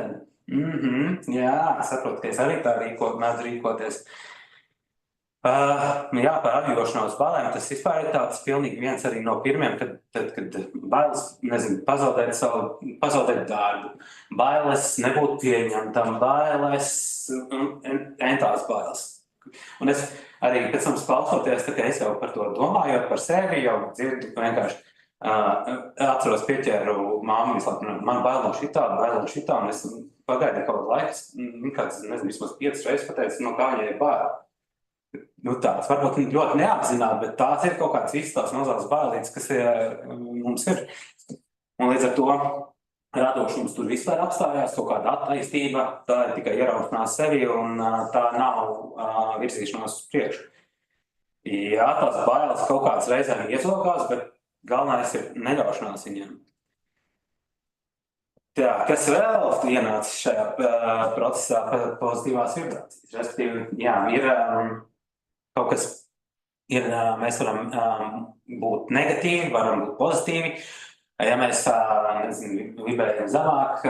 jā, saprotu, ka es arī tā mēdzu rīkoties. Par atjūšanos bailēm, tas vispār ir tāds pilnīgi viens arī no pirmiem, kad bailes, pazaudēt darbu, bailes nebūt pieņemtam, bailes, entās bailes. Un es arī pēc tam klausoties, tā kā es jau par to domājot par sevi, jau dzirdu vienkārši, atceros pieķēru māmu vislāk, man bail no šitā, un es pagaidu kaut laiks, vismaz 5 reizes pateicu, kā viņai ir bail. Tāds varbūt ļoti neapzināti, bet tās ir kaut kāds visas tās mazās bailītes, kas mums ir. Un līdz ar to radošums tur vispār apstājās, kaut kāda attīstība, tā ir tikai ieraudzinās sevi, un tā nav virzīšanās uz priekšu. Jā, tās bailes kaut kādas reizēm iezogās, bet galvenais ir neļaušanās viņiem. Tā, kas vēl ienāca šajā procesā pozitīvās vibrācijas? Respektīvi, ir kaut kas, mēs varam būt negatīvi, varam būt pozitīvi. Ja mēs, vibrējam zemāk,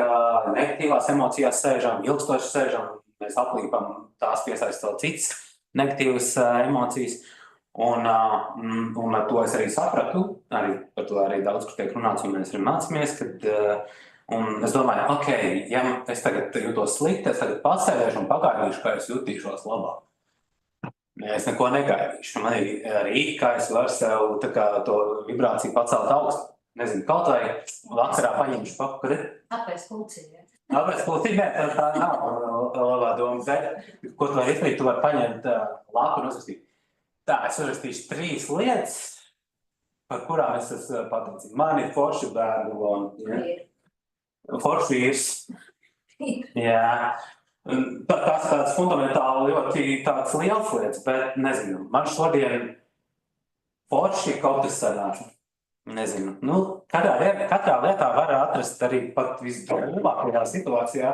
negatīvās emocijās sēžam, ilgstoši sēžam, mēs aplīpam, tās piesaist vēl citas negatīvas emocijas. Un ar to es arī sapratu, par to arī daudz, kur tiek runāts, un mēs arī mācāmies, kad Un es domāju, ok, ja es tagad jūtos slikti, es tagad pasēdēšu un pagaidīšu, kā es jutīšos labāk. Es neko negaidīšu. Man ir rīki, kā es varu sev tā kā to vibrāciju pacelt augstu. Nezinu, kaut vai vakarā paņemšu papakari. Apēc pulciņā. Tāpēc pulciņā tā nav labā doma, bet ko tu vari izdarīt, tu vari paņemt lapu un uzrakstīt. Tā, es uzrakstīšu 3 lietas, par kurām es esmu pateicīgs. Man ir forši bērni un forši vīrs. Jā. Tas tāds fundamentāli ļoti tāds liels lietas, bet nezinu, man šodien forši kaut kas sanāca. Nezinu, katrā lietā var atrast arī pat visdrūmākajā situācijā,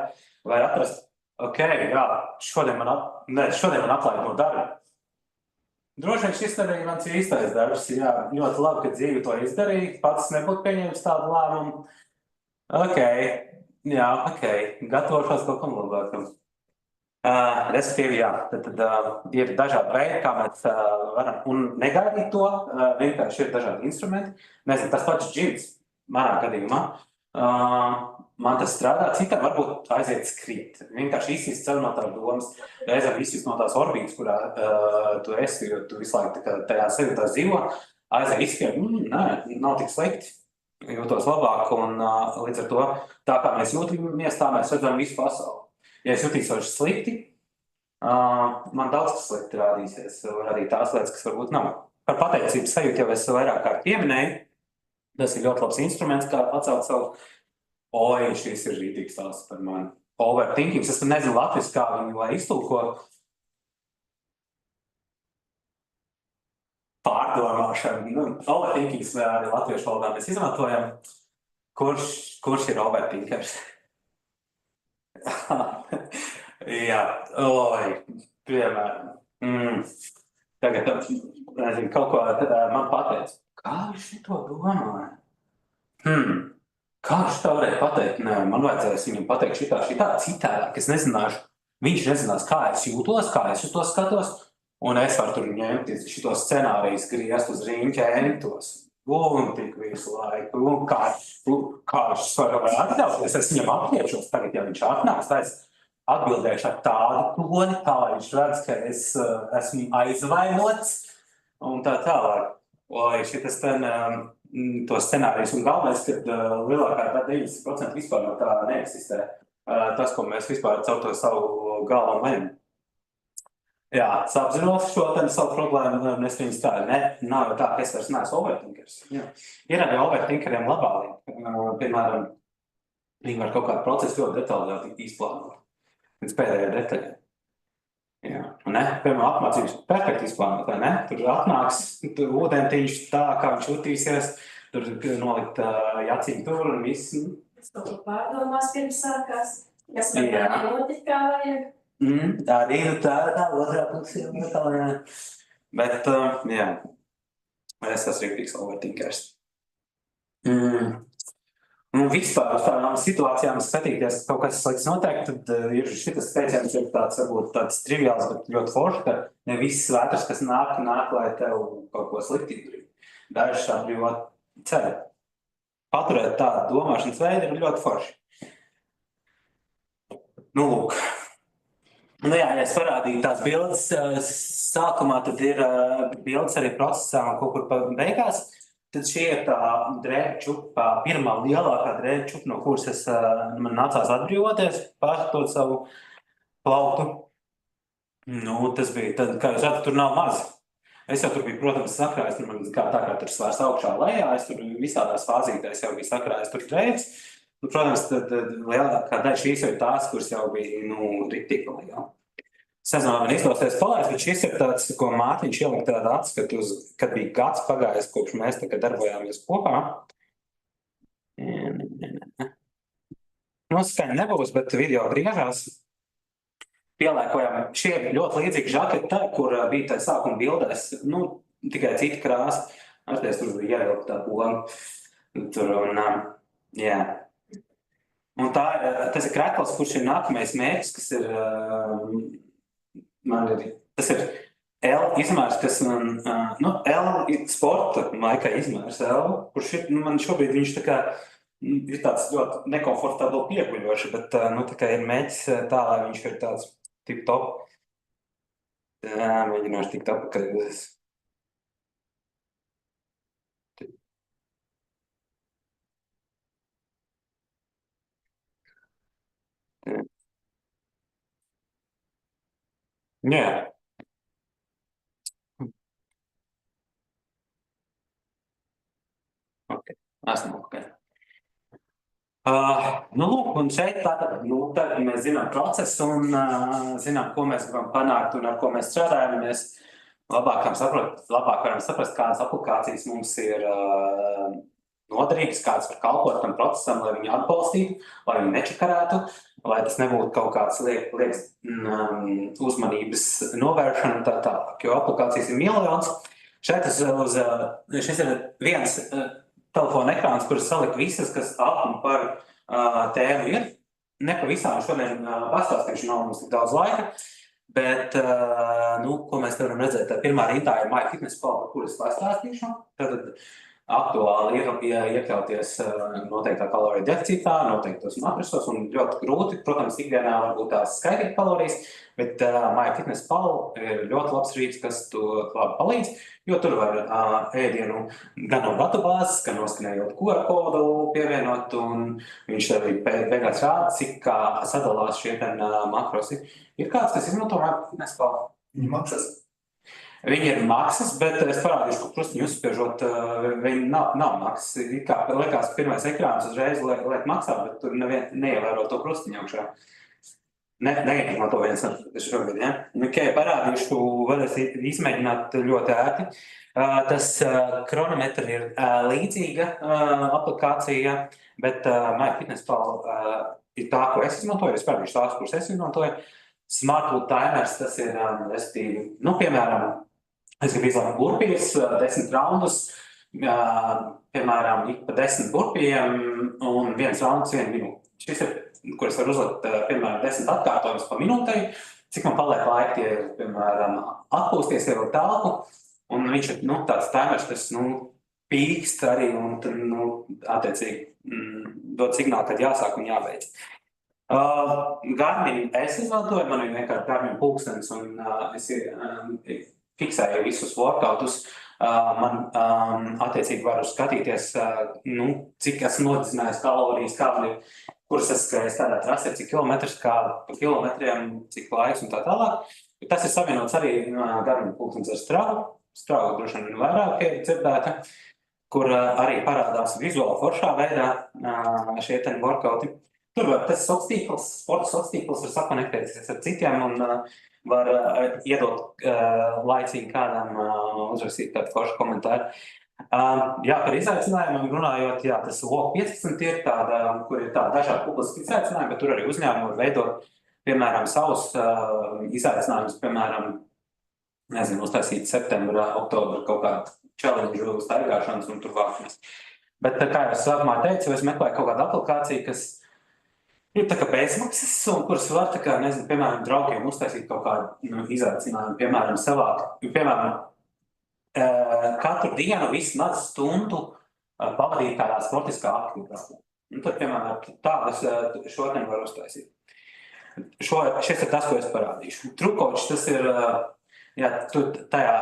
var atrast, ok, jā, šodien man atlaid no darba. Droši vien šis arī mans īstais darbs, jā, ļoti labi, ka dzīve to izdarīja, pats nebūtu pieņēmis tādu lēmumu. Ok, gatavošos kaut kam labākam. Respektīvi, jā, tad ir dažādi veidi, kā mēs varam, un negaidīt to, vienkārši ir dažādi instrumenti. Nezinu, tas pats džins, manā gadījumā, man tas strādā, citam varbūt aiziet skriet. Vienkārši izsist sev no tās domas, reizēm izsist no tās orbītas, kurā tu esi, jo tu visu laiku tajā sevi tā dzīvo, aiziet izskriet, nē, nav tik slikti, jūtos labāk, un līdz ar to, tā kā mēs jūtamies, tā mēs redzam visu pasauli. Ja es jutīšos slikti, man daudz kas slikti rādīsies, arī tās lietas, kas varbūt nav. Par pateicības sajūtu jau es vairāk kārt pieminēju. Tas ir ļoti labs instruments, kā atcelt savu. Oi, šis ir rītīgs stāsts par mani. Overthinking, es nezinu latviski, kā viņu lai iztulko. Pārdomāšana. Overthinking arī latviešu valodā mēs izmantojam. Kurš ir overthinkers? Jā, piemēram. Tagad, nezinu, kaut ko man pateica. Kā viņš šito domāja? Kā viņš tā varēja pateikt? Nē, man vajadzēs viņam pateikt šitā citādāk. Es nezināšu, viņš nezinās, kā es jūtos, kā es uz to skatos, un es varu tur ņemt šito scenārijas griezt uz riņķa entos. Un tik visu laiku, un kā viņš var atļauties, es viņam atliekšos tagad, ja viņš atnāks, tā es atbildēšu ar tādu toni, tā viņš redz, ka es esmu aizvainots, un tā tālāk. Lai šitas to scenārijas, un galvenais, kad lielākā 90% vispār no tā neeksistē, tas, ko mēs vispār caur to savu galvu lēmām. Jā, es apzinos šo savu problēmu, un es viņus tā, nav jau tā, ka es vairs neesmu overthinkers. Jā. Ir arī overthinkeriem labā lieta. Piemēram, viņi var kaut kādu procesu ļoti detalizēti izplānot. Līdz pēdējai detaļai. Jā, ne? Piemēram, apmācības perfekti izplānot, vai ne? Tur atnāks ūdentiņš tā, kā viņš jutīsies, tur nolikt jaciņu tur un viss. Es kaut ko pārdomās pirms sākās, kas man notika, kā vajag. Arī tā otrā pusē, jā. Bet, jā, es esmu rīktīgs overthinkers. Vispār uz tādām situācijām skatīties, kaut kas slikts notiek, tad ir šitas teiciens, ir varbūt tāds triviāls, bet ļoti forši, ka ne viss vētras, kas nāk, lai tev kaut ko slikti darīt. Daži šādi ļoti ceļi. Paturēt tādu domāšanas veidu ir ļoti forši. Lūk. Jā, ja es parādīju tās bildes sākumā, tad ir bildes arī procesā un kaut kur pa beigās. Tad šī ir tā drēbčupa, pirmā lielākā drēbčupa, no kuras man nācās atbrīvoties, pārskatot savu plauktu. Tas bija, tad, kā jūs redzat, tur nav maz. Es jau tur biju, protams, sakrājis, man tā kā tur svārs augšā lejā, es tur visādās fāzītēs jau biju sakrājis tur drēbes. Protams, tad lielākā daļa šīs ir tās, kuras jau bija, riktīgi lielā. Es nezinu, man izdosies palaist, bet šis ir tāds, ko Mārtiņš ielika tādu atskatu, kad bija gads pagājis, kopš mēs darbojāmies kopā. Skaņa nebūs, bet video griežās. Pielēkojām, šie ir ļoti līdzīgi žaketi, kur bija tā sākuma bildēs, tikai cita krāsa. Arties tur bija jāielika tā poga. Tur un, jā. Un tas ir krekls, kurš ir nākamais mērķis, kas ir, tas ir L izmērs, kas man, L ir sporta maika izmērs L, kurš ir, man šobrīd viņš tā kā ir tāds ļoti nekomfortabli pieguļoši, bet nu, tā kā ir mēģis tā, lai viņš ir tāds tip top. Mēģināšu tikt apakaļ. Jā. Ok, esmu ok. Nu, lūk, un šeit tātad, nu, tad mēs zinām procesu un zinām, ko mēs gribam panākt un ar ko mēs strādājam. Mēs labāk varam saprast, kādas aplikācijas mums ir noderīgas, kādas var kalpot tam procesam, lai viņu atbalstītu, lai viņu nečakarētu, lai tas nebūtu kaut kāds liekas uzmanības novēršana un tā tālāk, jo aplikācijas ir miljons. Šeit šis ir viens telefona ekrāns, kuras salikt visas, kas apm par tēmu ir. Ne pa visām šodien pastāstīšu, nav mums tik daudz laika, bet, nu, ko mēs te varam redzēt, tā pirmā rindā ir MyFitnessPal, par kuras pastāstīšu. Tad aktuāli ir iekļauties noteiktā kaloriju deficītā, noteiktos matrisos un ļoti grūti, protams, ikdienā varbūt tās skaitīt kalorijas, bet MyFitnessPal ir ļoti labs rīks, kas to labi palīdz, jo tur var ēdienu gan no datubāzes, gan noskanējot QR kodu pievienot, un viņš arī beigās rāda, cik kā sadalās šie makrosi. Ir kāds, kas izmanto MyFitnessPal? Viņi maksas. Viņi ir maksas, bet es parādīšu, ka krustiņu uzspiežot, viņi nav maksas. Ir kā liekas, pirmais ekrāns uzreiz liek maksā, bet tur neievēro to krustiņu augšā. Neiedomā to viens šogad, ja? Ok, parādīšu, varēs izmēģināt ļoti ērti. Tas kronometri ir līdzīga aplikācija, bet MyFitnessPal ir tā, ko es izmantoju. Es parādīšu tās, kuras es izmantoju. SmartFood Timers, tas ir, nu, piemēram, es gribu izlaikt burpijas, 10 raundus, piemēram, ik pa 10 burpijiem un viens raunds 1 minūte. Šis ir, kuras var uzlikt, piemēram, 10 atkārtojumus pa minūtei, cik man paliek laika tie, piemēram, atpūsties, ievilkt telpu, un viņš ir, nu, tāds timers, kas, nu, pīkst arī un, nu, attiecīgi dod signālu, kad jāsāk un jābeidz. Garmin es izmantoju, man ir vienkārši Garmin pulkstenis un es fiksēju visus workoutus. Man attiecīgi varu skatīties, nu, cik esmu nodzinājis kalorijas, kuras es skrēju tādā trasē, cik kilometrus, kā pa kilometriem, cik laiks un tā tālāk. Tas ir savienots arī Garmin pulkstenis ar Strava. Strava droši vien vairāk ir dzirdēta, kur arī parādās vizuāli foršā veidā šie workouti. Tur var tas sociāls, sporta sociāls tīkls var sakonektēties ar citiem un var iedot laicīgi kādam uzrakstīt kādu foršu komentāru. Jā, par izaicinājumiem runājot, jā, tas LOK 15 ir tāda, kur ir tāda dažādi publiski izaicinājumi, bet tur arī uzņēmumi var veidot, piemēram, savus izaicinājumus, piemēram, nezinu, uztaisīt septembra, oktobra kaut kādu challenge staigāšanas un tur vākšanas. Bet, kā jau es sākumā teicu, es meklēju kaut kādu aplikāciju, kas ir tā kā bezmaksas, un kuras var, tā kā, nezinu, piemēram, draugiem uztaisīt kaut kādu izaicinājumu, piemēram, piemēram, katru dienu vismaz stundu pavadīt kādā sportiskā aktivitātē. Un tad, piemēram, tādas šodien var uztaisīt. Šis ir tas, ko es parādīšu. Trukočs, tas ir, jā, tajā,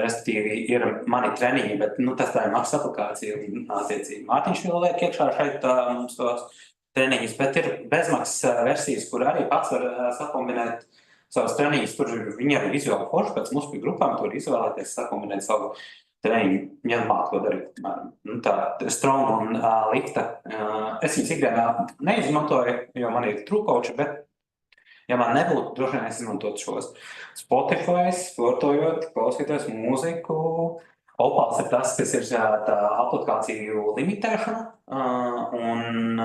respektīvi, ir mani treniņi, bet, nu, tas tā ir maksas aplikācija, un attiecīgi Mārtiņš vēl liek iekšā šeit mums tos treniņus, bet ir bezmaksas versijas, kur arī pats var sakombinēt savus treniņus. Tur viņi arī vizuāli forši pēc muskuļu grupām, tur izvēlēties sakombinēt savu treniņu, ja māk to darīt. Nu, tā strong un lifta. Es viņus ikdienā neizmantoju, jo man ir trukoči, bet ja man nebūtu, droši vien es izmantotu šos Spotify, sportojot, klausīties mūziku. Opals ir tas, kas ir tā aplikāciju limitēšana, un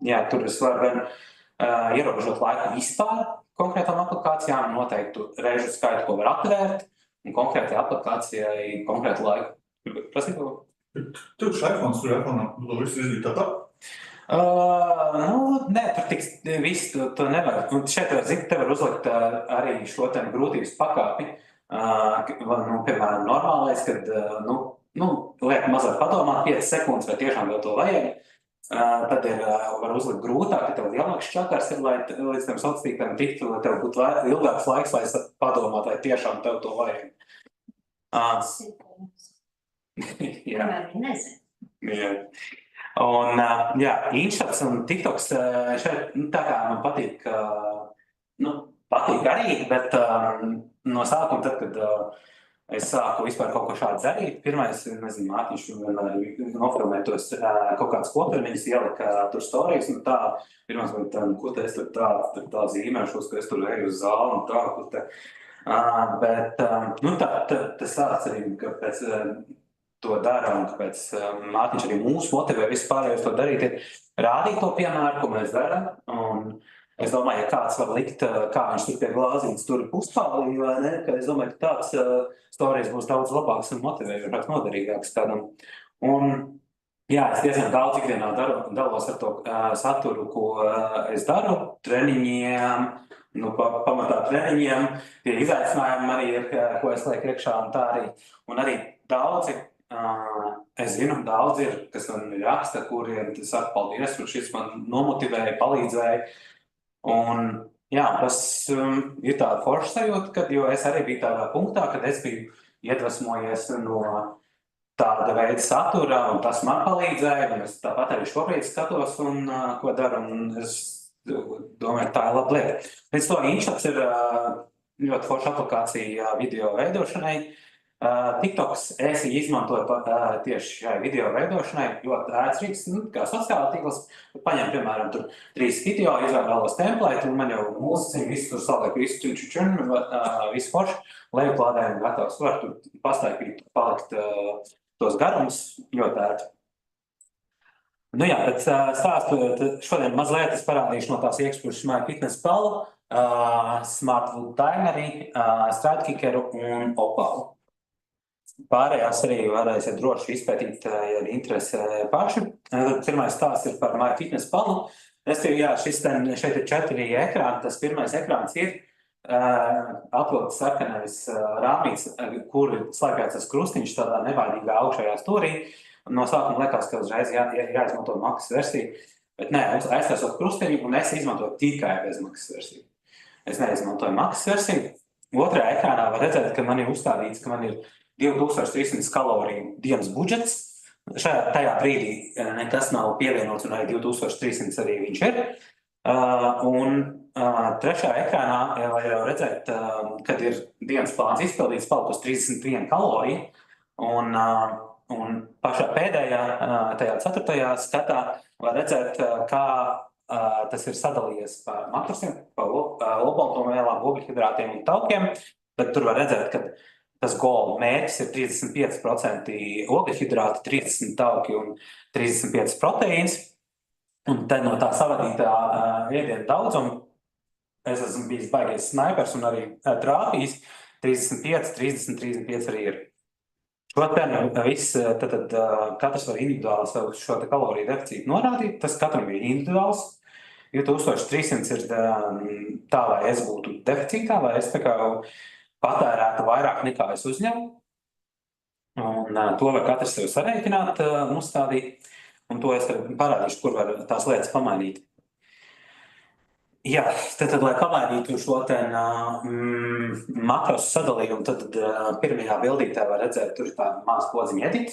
jā, tur es varu gan ierobežot laiku vispār konkrētām aplikācijām, noteiktu reižu skaitu, ko var atvērt, un konkrētai aplikācijai konkrētu laiku. Prasīt, ko? Tur iPhones, tur iPhone visu izdarīt tā? Nu, nē, tur tiks visu to nevar. Un šeit te var uzlikt arī šo ten grūtības pakāpi. Nu, piemēram, normālais, kad, nu, liek mazāk padomāt 5 sekundes, vai tiešām vēl to vajag. tad var uzlikt grūtāk, ka tev lielāks čakars ir, lai līdz tiem sociāliem tīkliem tiktu, lai tev būtu ilgāks laiks, lai padomāt, vai tiešām tev to vajag. Jā. Jā. Un, InShots un TikToks šeit, tā kā man patīk, patīk arī, bet no sākuma, tad, kad es sāku vispār kaut ko šādu darīt, pirmais, nezinu, Mārtiņš nofilmē tos kaut kādas kopierniņas, ielika tur storijas, un tā, pirmais, ko te es tur tā zīmēšos, ka es tur eju uz zāli, un tā, kur te, bet, tas sāc arī, ka pēc to dara, un kāpēc Mārtiņš arī mūs motivē vispārējos to darīt, ir rādīt to piemēru, ko mēs darām. Un es domāju, ja kāds var likt, kā viņš tur pie glāzītes tur puspālī, vai ne, ka es domāju, ka tāds storijas būs daudz labāks un motivējošāks, noderīgāks tādam. Un, es diezgan daudz ikdienā dalos ar to saturu, ko es daru, treniņiem, pamatā treniņiem, tie izaicinājumi arī ir, ko es lieku iekšā, un tā arī. Un arī daudzi, es zinu, daudz ir, kas man raksta, kuriem saka, paldies, un šis man nomotivēja, palīdzēja. Un, tas ir tāda forša sajūta, jo es arī biju tādā punktā, kad es biju iedvesmojies no tāda veida satura, un tas man palīdzēja, un es tāpat arī šobrīd skatos, un ko daru, un es domāju, tā ir laba lieta. Līdz to InShots ir ļoti forša aplikācija video veidošanai. TikToks es izmantoju tieši šai video veidošanai, ļoti ērts kā sociālā tīkls. Paņem, piemēram, tur 3 video, izvēlos templētu, un man jau mūsu visu tur saliek, visu forši, lejuplādējumu gatavs. Var tur pastaigīt, palikt tos garumus, ļoti ērti. Bet stāstu, šodien mazliet es parādīšu no tās iekšpuses MyFitnessPal, Smartwood Timeri, Stratkeeperu un Opalu. Pārējās arī varēsiet droši izpētīt, ja ir interese paši. Pirmais stāsts ir par MyFitnessPal. Šeit ir 4 ekrāni. Tas pirmais ekrāns ir apvilkts sarkanais rāmīts, kur ir slēpēts tas krustiņš tādā nevainīgā augšējā stūrī. No sākuma liekas, ka uzreiz jāizmanto maksas versija, bet nē, aiztaisot krustiņu, un es izmantoju tikai bezmaksas versiju. Es neizmantoju maksas versiju. Otrajā ekrānā var redzēt, ka man ir uzstādīts, ka man ir 2300 kaloriju dienas budžets. Tajā brīdī nekas nav pievienots, un arī 2300 arī viņš ir. Un trešajā ekrānā var jau redzēt, kad ir dienas plāns izpildīts, palikusi 31 kalorija. Un pašā pēdējā, tajā 4. skatā, var redzēt, kā tas ir sadalījies par makrosiem, par olbaltumvielām, ogļhidrātiem un taukiem. Bet tur var redzēt, ka tas goal mērķis ir 35% ogļhidrāti, 30 tauki un 35 proteīns. Un tad no tā savadītā ēdiena daudzuma es esmu bijis baigais snaipers un arī trāpījis 35, 30, 35 arī ir. Tad katrs var individuāli sev šo kaloriju deficītu norādīt. Tas katram ir individuāls. 2300 ir tā, lai es būtu deficītā, lai es tā kā patērētu vairāk nekā es uzņemu. Un to var katrs sev sarēķināt, uzstādīt. Un to es parādīšu, kur var tās lietas pamainīt. Tad, lai pamainītu šo makrosu sadalījumu, tad pirmajā bildītē var redzēt, tur ir tāda maza podziņa edit.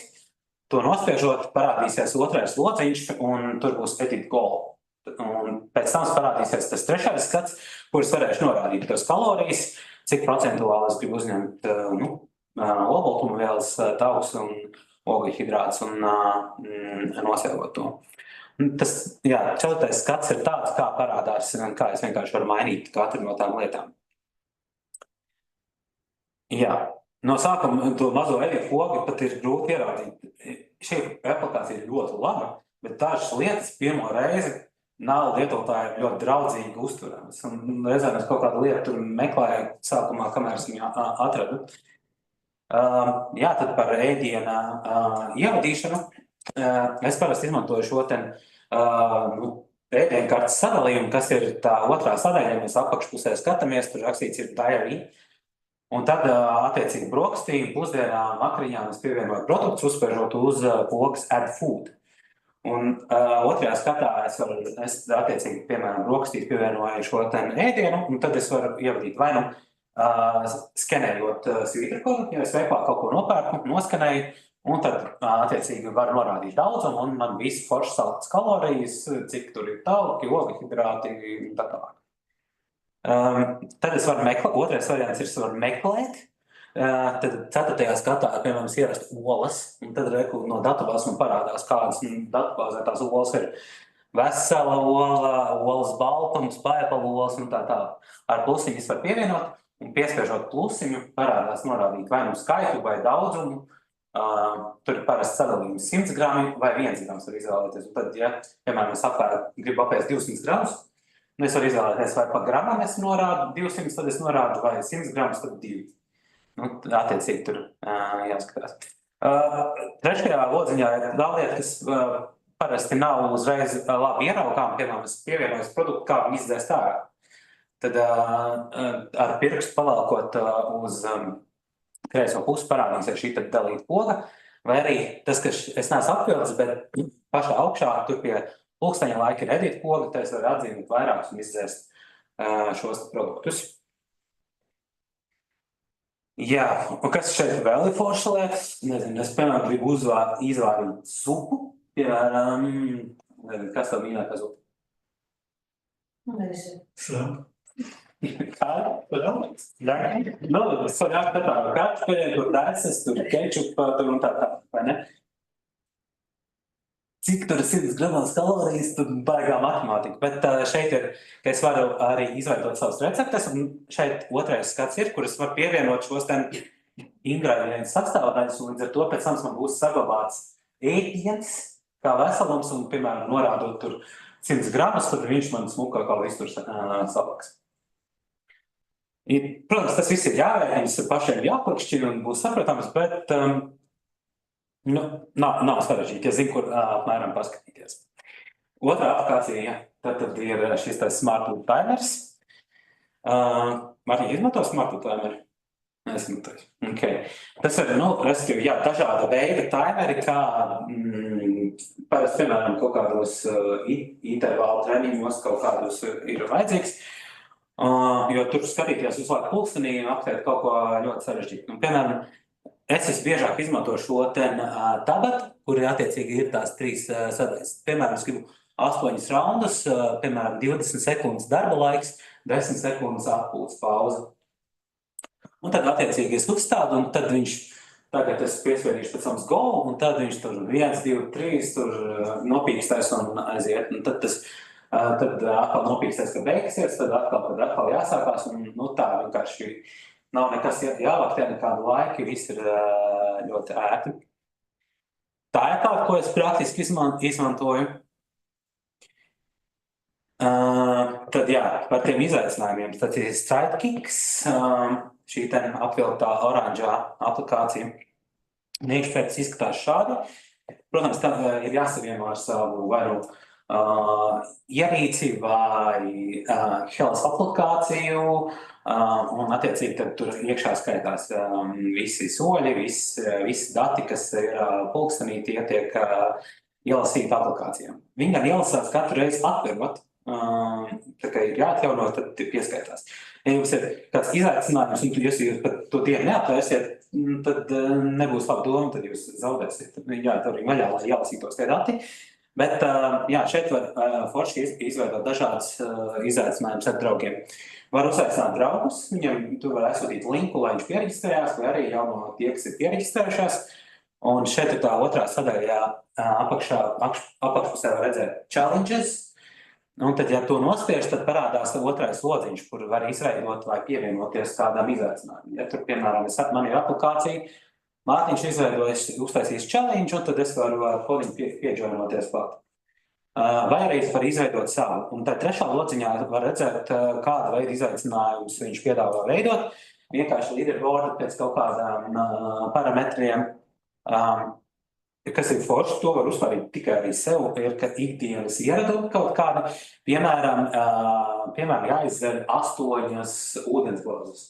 To nospiežot, parādīsies otrais lociņš, un tur būs edit goal. Un pēc tam parādīsies tas trešais skats, kurus varēšu norādīt tos kalorijas, cik procentuāli es gribu uzņemt olbaltumvielas, tauks un ogļhidrāts un nosēvot to. Tas, 4. skats ir tāds, kā parādās, kā es vienkārši varu mainīt katru no tām lietām. No sākuma to mazo eļļu pogu pat ir grūti ierādīt. Šī aplikācija ir ļoti laba, bet dažas lietas pirmo reizi nav lietotājiem ļoti draudzīgi uzturamas. Un reizēm es kaut kādu lietu tur meklēju sākumā, kamēr es viņu atradu. Tad par ēdiena ievadīšanu. Es parasti izmantoju šo ēdienkartes sadalījumu, kas ir tā otrā sadaļa, ja mēs apakšpusē skatāmies, tur rakstīts ir diary. Un tad, attiecīgi, brokastīm, pusdienām, vakariņām es pievienoju produktus, uzspiežot uz pogas add food. Un otrajā skatā es attiecīgi, piemēram, brokastīs pievienoju šo ēdienu, un tad es varu ievadīt vai nu skenējot svītra kodu, ja es veiklā kaut ko nopērku, noskenēju, un tad attiecīgi varu norādīt daudzumu, un man visi forši saltas kalorijas, cik tur ir tauki, ogi, hidrāti un tā tālāk. Tad es varu meklēt, otrais variants ir, es varu meklēt. Tad 4. skatā, piemēram, es ierastu olas, un tad no datubāzes man parādās, kādas datubāzē tās olas ir. Vesela ola, olas baltums, paepalu olas un tā. Ar plusiņu es varu pievienot, un piespiežot plusiņu parādās norādīt vai nu skaitu vai daudzumu. Tur ir parasti sadalījums 100 grami vai 1 grams var izvēlēties. Un tad, ja, piemēram, es gribu apēst 200 gramus, es varu izvēlēties vai pa gramam es norādu 200, tad es norādu vai 100 gramus, tad 2. Attiecīgi tur jāskatās. Trešajā lodziņā ir vēl lieta, kas parasti nav uzreiz labi ieraugām, piemēram, es pievienojos produktu, kā viņi izdzēs ārā. Tad ar pirkstu pavalkot uz kreiso pusi parādīsies šī dalīta poga, vai arī tas, ka es neesmu apvilcis, bet pašā augšā tur pie pulksteņa laika ir edīt poga, tad es varu atzīmēt vairākus un izdzēst šos produktus. Jā, un kas šeit vēl ir forša lietas? Nezinu, es, piemēram, gribu izvārīt supu, piemēram, nezinu, kas tev mīnākā zupa? Nezinu. Šlemp. Kāda? Nu, es varu jāskatā, kartupeļiem, tur dēses, tur kečupa, tur un tā, vai ne? Cik tur 100 gramas kalorijas, tur baigā matemātika, bet šeit ir, ka es varu arī izveidot savas receptes, un šeit otrais skats ir, kur es varu pievienot šos ingredientus sastāvdaļas, un līdz ar to pēc tam man būs saglabāts ēdiens kā veselums, un, piemēram, norādot tur 100 gramus, tad viņš man smukā kā viss tur savāks. Protams, tas viss ir jāvērtības, pašiem jāpakšķina un būs saprotams, bet nav sarežģīti, ja zinu, kur apmēram paskatīties. Otrā aplikācija, tad ir šis Smart Food Timers. Marija izmanto Smart Food Timeri? Nesmantoju. Okay. Tas ir, respektīvi, dažāda veida timeri, kā parasti, piemēram, kaut kādos intervālu treniņos kaut kādus ir vajadzīgs, jo tur skatīties uz laiku pulkstenī un aptēt kaut ko ļoti sarežģītu. Piemēram, es biežāk izmantoju šo tabatu, kur attiecīgi ir tās 3 sadaļas. Piemēram, es gribu 8 raundus, piemēram, 20 sekundes darba laiks, 10 sekundes atpūtas pauze. Un tad attiecīgi es uzstādu, un tad viņš, tagad es piesviedīšu pēc tam go, un tad viņš tur 1, 2, 3 tur nopīkstēs un aiziet. Un tad atkal nopīkstēs, ka beigsies, tad atkal jāsākās, un tā vienkārši nav nekas jāvaktē nekādu laiku, viss ir ļoti ērti. Tā ir kaut ko es praktiski izmantoju. Tad par tiem izaicinājumiem. Tad ir Stripekicks, šī apvilktā oranžā aplikācija. Neiekšpēc izskatās šādi. Protams, tad ir jāsavieno ar savu vai nu ierīci vai Health aplikāciju, un attiecīgi tad tur iekšā skaitās visi soļi, visi dati, kas ir pulkstenī, tie tiek ielasīti aplikācijām. Viņi gan ielasās katru reizi atverot, tā kā ir jāatjauno, tad pieskaitās. Ja jums ir kāds izaicinājums, un jūs pat to dienu neatvērsiet, tad nebūs labi doma, tad jūs zaudēsiet. Tur ir vaļā, lai ielasītos tie dati. Bet šeit var forši izveidot dažādas izaicinājumus ar draugiem. Var uzaicināt draugus, viņam tu var aizsūtīt linku, lai viņš piereģistrējās, vai arī jau no tie, kas ir piereģistrējušās. Un šeit ir tā otrā sadaļā apakšpusē var redzēt challenges. Un tad, ja to nospiež, tad parādās otrais lodziņš, kur var izveidot vai pievienoties kādam izaicinājumam. Ja tur, piemēram, man ir aplikācija, Mārtiņš izveidojis, uztaisījis challenge, un tad es varu ar kodiņu pieģoinoties klāt. Vai arī es varu izveidot savu. Un tad trešā lodziņā var redzēt, kāda veida izaicinājumus viņš piedāvā veidot. Vienkārši leaderboard pēc kaut kādām parametriem, kas ir forši, to var uzstādīt tikai arī sev, ir, ka ikdienas ieradumi kaut kāda, piemēram, jāizdzer 8 ūdensglāzes.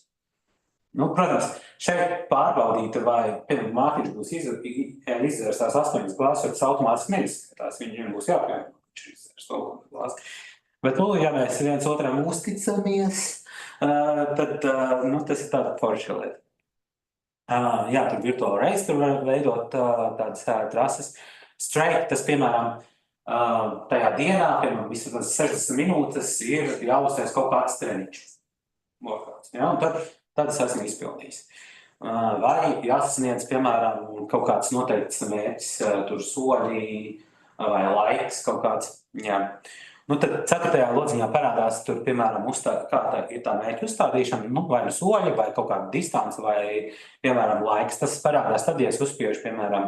Protams, šeit pārbaudīt, vai, piemēram, Mārtiņš būs izdzērs tās 8 glāzes, tas automātiski neizskatās, viņam būs jāpieņem, viņš izdzērs to glāzi. Bet, ja mēs viens otram uzticamies, tad, tas ir tāda forša lieta. Jā, tur virtuāli reiz tur var veidot tādas trases. Straight, tas, piemēram, tajā dienā, piemēram, vismaz 60 minūtes ir jāuztais kaut kāds treniņš. Ja, un tad es esmu izpildījis. Vai jāsasniedz, piemēram, kaut kāds noteikts mērķis, tur soļi vai laiks kaut kāds. Jā. Tad 4. lodziņā parādās, tur, piemēram, kāda ir tā mērķa uzstādīšana, vai soļi, vai kaut kāda distance, vai, piemēram, laiks. Tas parādās tad, ja es uzspiežu, piemēram,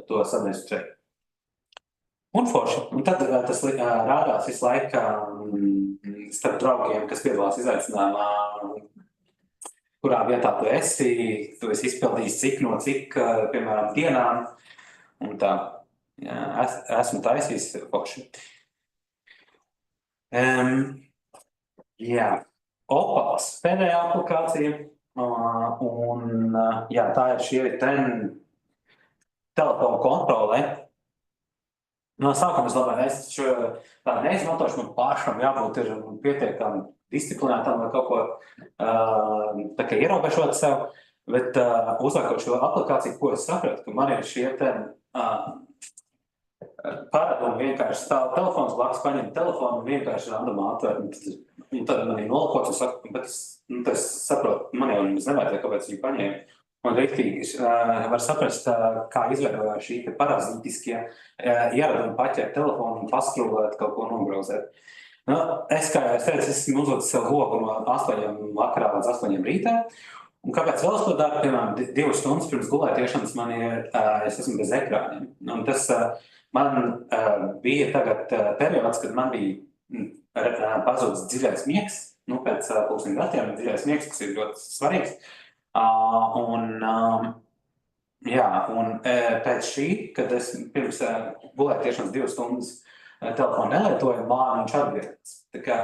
to sadaļu šeit. Un forši. Un tad tas rādās visu laiku starp draugiem, kas piedalās izaicinājumā, kurā vietā tu esi izpildījis cik no cik, piemēram, dienām. Un tā, jā, esmu taisījis forši. Jā, Opals, pēdējā aplikācija. Un jā, tā ir šie telefonu kontrole. No sākuma es domāju, es tādu neizmantošu, man pašam jābūt ir pietiekami disciplinētam vai kaut ko tā kā ierobežot sev, bet uzliekot šo aplikāciju, ko es sapratu, ka man ir šie paradumi vienkārši stāv telefons blakus, paņem telefonu un vienkārši randamā atver. Un tad man ir nolikots un saku, bet es saprotu, man jau nevajadzēja, kāpēc viņu paņēma. Un rīktīgi var saprast, kā izveidojās šī parazītiskie ieradumi paķert telefonu un paskrūlēt, kaut ko nobrauzēt. Es, kā jau es teicu, esmu uzlicis sev logu no 8 vakarā līdz 8 rītā. Un kāpēc vēl es to daru, piemēram, 2 stundas pirms gulētiešanas es esmu bez ekrāniem. Un tas man bija tagad periods, kad man bija pazudis dziļais miegs, pēc pulksteņa datiem dziļais miegs, kas ir ļoti svarīgs. Un pēc šī, kad es pirms gulētiešanas 2 stundas telefonu nelietoju, man viņš atgriezt. Tā kā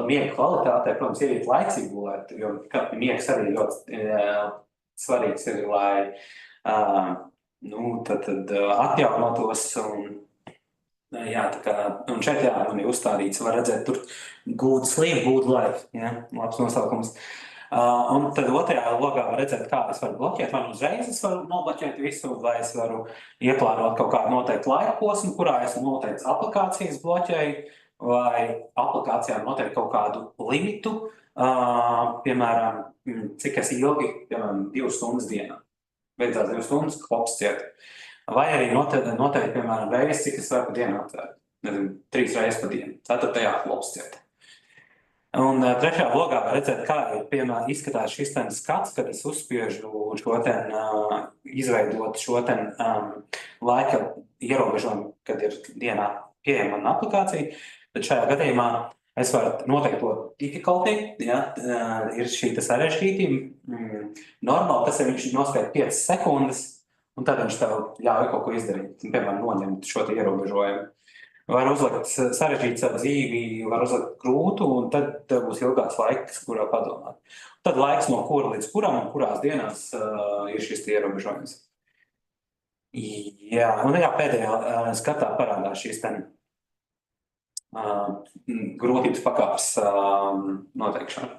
miega kvalitātei, protams, ieiet laicīgi gulēt, jo miegs arī ļoti svarīgs ir, lai tad atjaunotos un šeit, man ir uzstādīts, var redzēt, tur good sleep, good life, labs nosaukums. Un tad otrajā logā var redzēt, kā es varu bloķēt, vai uzreiz es varu nobloķēt visu, vai es varu ieplānot kaut kādu noteiktu laika posmu, kurā es noteikts aplikācijas bloķēju, vai aplikācijām noteikti kaut kādu limitu, piemēram, cik es ilgi, piemēram, 2 stundas dienā. Beidzās 2 stundas, klops ciet. Vai arī noteikti, piemēram, reizes, cik es varu pa dienu atvērt. 3 reizes pa dienu. 4. klops ciet. Un 3. logā var redzēt, kā piemēram izskatās šis skats, kad es uzspiežu izveidot šo laika ierobežojumu, kad ir dienā pieejama mana aplikācija. Tad šajā gadījumā es varu noteikt to difficulty, ir šī sarežģītība. Normāli tas ir viņš noskaita 5 sekundes, un tad viņš tev ļauj kaut ko izdarīt, piemēram, noņemt šo ierobežojumu. Var uzlikt sarežģīt savu dzīvi, var uzlikt grūtu, un tad tev būs ilgāks laiks, kurā padomāt. Tad laiks no kura līdz kuram un kurās dienās ir šis ierobežojums. Jā, un pēdējā skatā parādās šīs grūtības pakāpes noteikšana.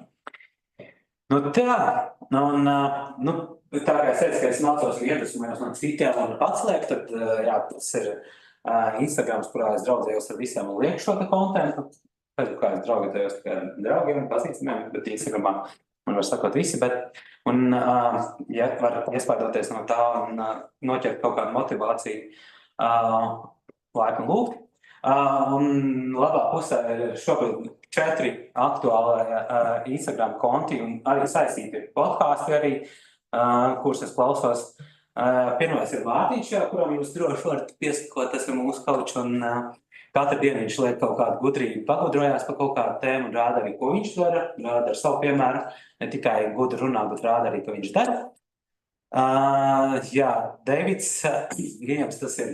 Tā kā es teicu, ka es mācos iedvesmojos no citiem un pats liek, tad tas ir Instagrams, kurā es draudzējos ar visiem un lieku šo kontentu. Kā es draugotējos tikai draugiem un pazīstamiem, bet Instagramā man var sakot visi, un var iespaidoties no tā un noķert kaut kādu motivāciju laikam lūgt. Un labā pusē ir šobrīd 4 aktuāli Instagram konti un arī saistīti podkāsti arī, kurus es klausos. Pirmais ir Mārtiņš, kuram jūs droši varat piesakot, tas ir mūsu kauč, un katru dienu viņš liek kaut kādu gudrību, pagudrojās par kaut kādu tēmu un rāda arī, ko viņš dara, rāda ar savu piemēru, ne tikai gudri runā, bet rāda arī, ko viņš dara. Deivids Gijams tas ir,